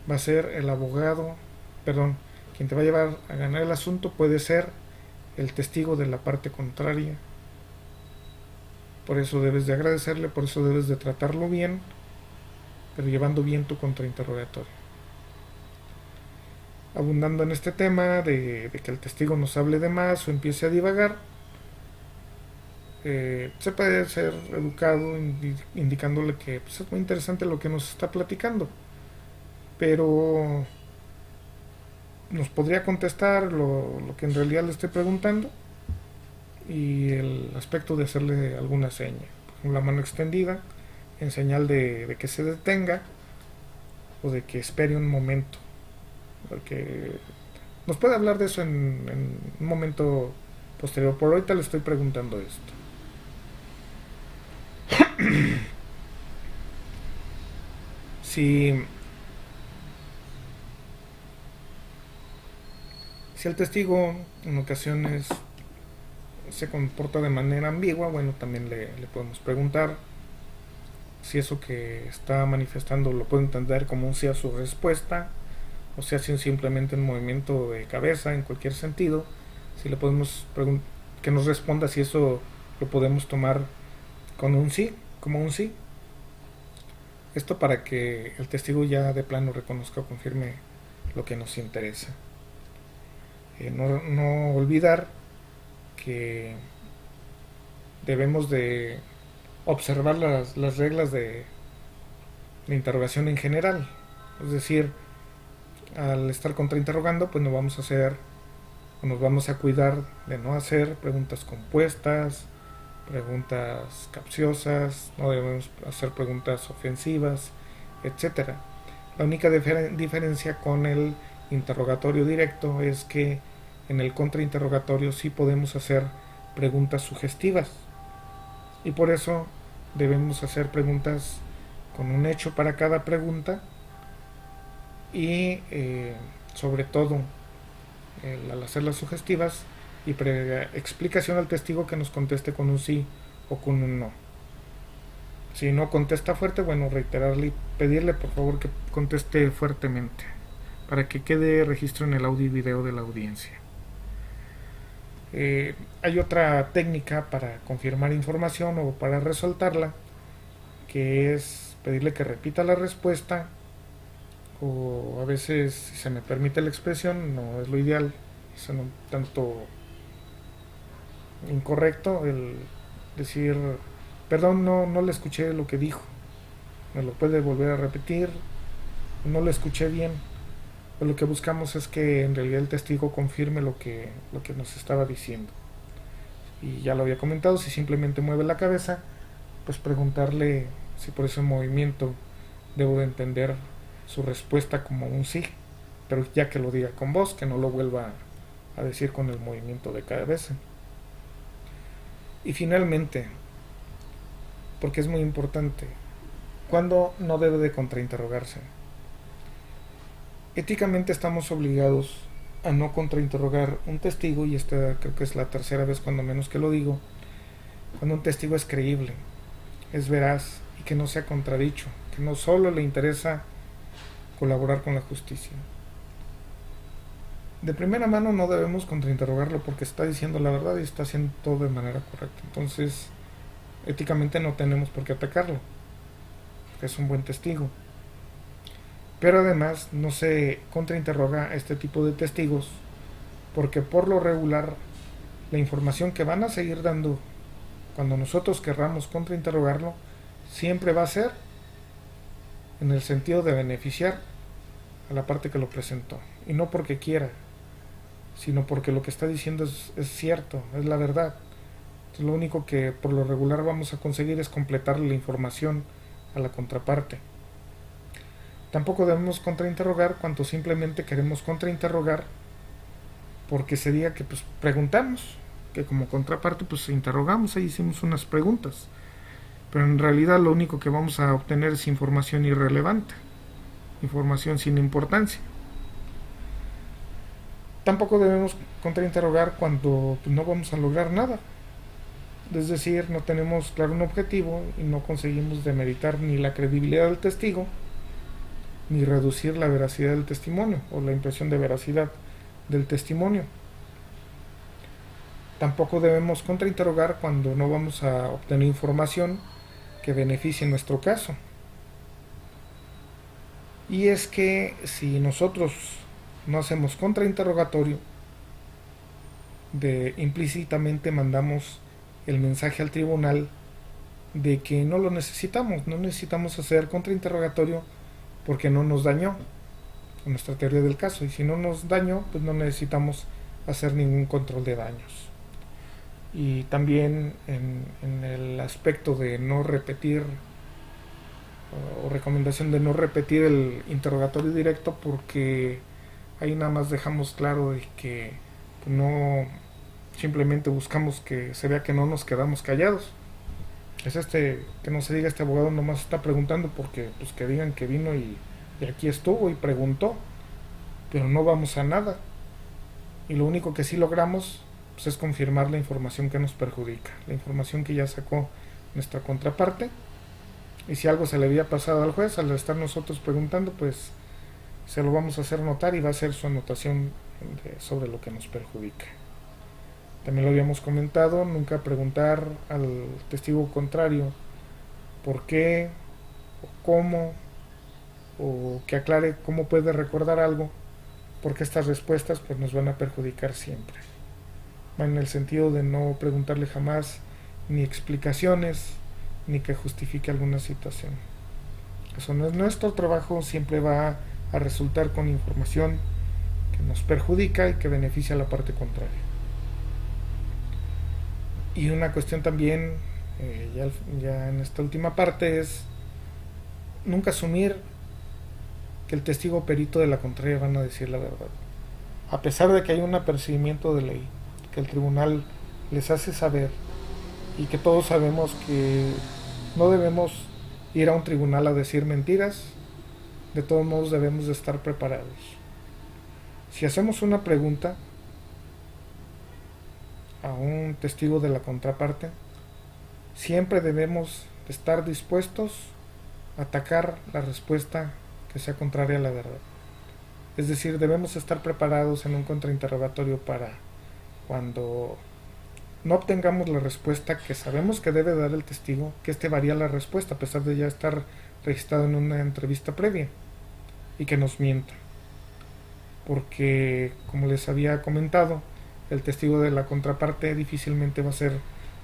va a ser el abogado, quien te va a llevar a ganar el asunto puede ser el testigo de la parte contraria. Por eso debes de agradecerle, por eso debes de tratarlo bien, pero llevando bien tu contrainterrogatorio. Abundando en este tema de que el testigo nos hable de más o empiece a divagar, se puede ser educado indicándole que pues, es muy interesante lo que nos está platicando, pero nos podría contestar lo que en realidad le estoy preguntando, y el aspecto de hacerle alguna seña, con la mano extendida, en señal de que se detenga o de que espere un momento, porque nos puede hablar de eso en un momento posterior. Por ahorita le estoy preguntando esto. Si el testigo en ocasiones se comporta de manera ambigua, bueno, también le podemos preguntar si eso que está manifestando lo puede entender como un sí a su respuesta, o sea, si simplemente un movimiento de cabeza en cualquier sentido. Si le podemos que nos responda si eso lo podemos tomar con un sí, como un sí. Esto para que el testigo ya de plano reconozca o confirme lo que nos interesa. No olvidar que debemos de observar las reglas de interrogación en general. Es decir, al estar contrainterrogando, pues nos vamos a cuidar de no hacer preguntas compuestas, preguntas capciosas, no debemos hacer preguntas ofensivas, etcétera. La única diferencia con el interrogatorio directo es que en el contrainterrogatorio sí podemos hacer preguntas sugestivas y por eso debemos hacer preguntas con un hecho para cada pregunta y sobre todo al hacerlas sugestivas y explicación al testigo que nos conteste con un sí o con un no. Si no contesta fuerte, bueno, reiterarle y pedirle por favor que conteste fuertemente para que quede registro en el audio y video de la audiencia. Hay otra técnica para confirmar información o para resaltarla, que es pedirle que repita la respuesta, o a veces, si se me permite la expresión, no es lo ideal, es un tanto incorrecto el decir, perdón, no le escuché lo que dijo, me lo puede volver a repetir, no lo escuché bien. Pues lo que buscamos es que en realidad el testigo confirme lo que nos estaba diciendo. Y ya lo había comentado, si simplemente mueve la cabeza, pues preguntarle si por ese movimiento debo de entender su respuesta como un sí, pero ya que lo diga con voz, que no lo vuelva a decir con el movimiento de cabeza. Y finalmente, porque es muy importante, ¿cuándo no debe de contrainterrogarse? Éticamente estamos obligados a no contrainterrogar un testigo, y esta creo que es la tercera vez cuando menos que lo digo, cuando un testigo es creíble, es veraz y que no sea contradicho, que no solo le interesa colaborar con la justicia. De primera mano no debemos contrainterrogarlo porque está diciendo la verdad y está haciendo todo de manera correcta. Entonces, éticamente no tenemos por qué atacarlo, porque es un buen testigo. Pero además no se contrainterroga a este tipo de testigos porque por lo regular la información que van a seguir dando cuando nosotros querramos contrainterrogarlo siempre va a ser en el sentido de beneficiar a la parte que lo presentó, y no porque quiera, sino porque lo que está diciendo es cierto, es la verdad. Entonces, lo único que por lo regular vamos a conseguir es completarle la información a la contraparte. Tampoco debemos contrainterrogar cuando simplemente queremos contrainterrogar porque sería que pues preguntamos, que como contraparte pues interrogamos e hicimos unas preguntas, pero en realidad lo único que vamos a obtener es información irrelevante, información sin importancia. Tampoco debemos contrainterrogar cuando pues, no vamos a lograr nada, es decir, no tenemos claro un objetivo y no conseguimos demeritar ni la credibilidad del testigo ni reducir la veracidad del testimonio o la impresión de veracidad del testimonio. Tampoco debemos contrainterrogar cuando no vamos a obtener información que beneficie nuestro caso. Y es que si nosotros no hacemos contrainterrogatorio, implícitamente mandamos el mensaje al tribunal de que no lo necesitamos, no necesitamos hacer contrainterrogatorio porque no nos dañó en nuestra teoría del caso, y si no nos dañó, pues no necesitamos hacer ningún control de daños. Y también en el aspecto de no repetir o recomendación de no repetir el interrogatorio directo, porque ahí nada más dejamos claro de que no simplemente buscamos que se vea que no nos quedamos callados. Es que no se diga este abogado nomás está preguntando porque pues que digan que vino y aquí estuvo y preguntó, pero no vamos a nada. Y lo único que sí logramos pues, es confirmar la información que nos perjudica, la información que ya sacó nuestra contraparte. Y si algo se le había pasado al juez al estar nosotros preguntando, pues se lo vamos a hacer notar y va a ser su anotación sobre lo que nos perjudica. También lo habíamos comentado, nunca preguntar al testigo contrario por qué o cómo, o que aclare cómo puede recordar algo, porque estas respuestas pues nos van a perjudicar siempre. Van en el sentido de no preguntarle jamás ni explicaciones ni que justifique alguna situación. Eso no es nuestro trabajo, siempre va a resultar con información que nos perjudica y que beneficia a la parte contraria. Y una cuestión también, ya en esta última parte, es nunca asumir que el testigo perito de la contraria van a decir la verdad. A pesar de que hay un apercibimiento de ley, que el tribunal les hace saber y que todos sabemos que no debemos ir a un tribunal a decir mentiras, de todos modos debemos de estar preparados. Si hacemos una pregunta a un testigo de la contraparte, siempre debemos estar dispuestos a atacar la respuesta que sea contraria a la verdad. Es decir, debemos estar preparados en un contrainterrogatorio para cuando no obtengamos la respuesta que sabemos que debe dar el testigo, que éste varía la respuesta a pesar de ya estar registrado en una entrevista previa, y que nos mienta. Porque, como les había comentado, el testigo de la contraparte difícilmente va a ser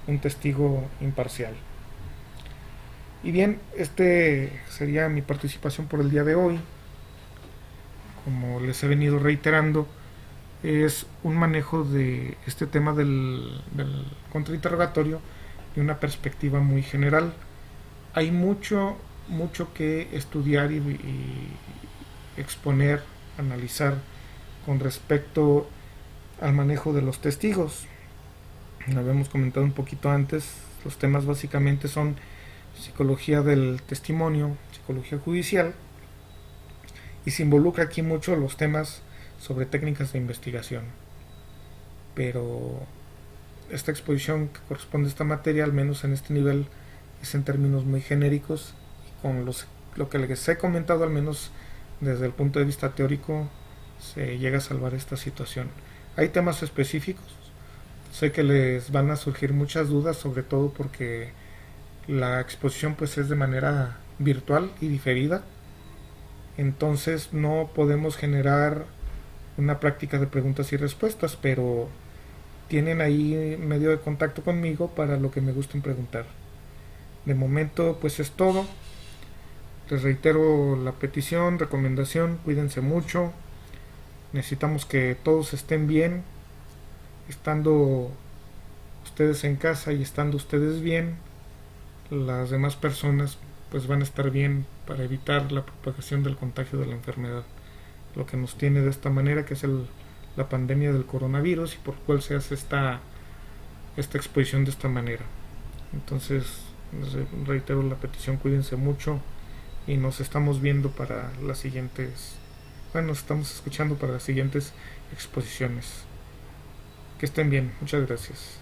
un testigo imparcial. Y bien, este sería mi participación por el día de hoy. Como les he venido reiterando, es un manejo de este tema del contrainterrogatorio de una perspectiva muy general. Hay mucho que estudiar y exponer, analizar con respecto al manejo de los testigos. Lo habíamos comentado un poquito antes. Los temas básicamente son psicología del testimonio, psicología judicial, y se involucra aquí mucho los temas sobre técnicas de investigación. Pero esta exposición que corresponde a esta materia, al menos en este nivel, es en términos muy genéricos, y con lo que les he comentado, al menos desde el punto de vista teórico, se llega a salvar esta situación. Hay temas específicos, sé que les van a surgir muchas dudas, sobre todo porque la exposición pues es de manera virtual y diferida, entonces no podemos generar una práctica de preguntas y respuestas, pero tienen ahí medio de contacto conmigo para lo que me gusten preguntar. De momento pues es todo. Les reitero la petición, recomendación, cuídense mucho. Necesitamos que todos estén bien, estando ustedes en casa y estando ustedes bien, las demás personas pues van a estar bien para evitar la propagación del contagio de la enfermedad. Lo que nos tiene de esta manera, que es la pandemia del coronavirus, y por cual se hace esta exposición de esta manera. Entonces, les reitero la petición, cuídense mucho y nos estamos viendo para las siguientes, nos estamos escuchando para las siguientes exposiciones. Que estén bien, muchas gracias.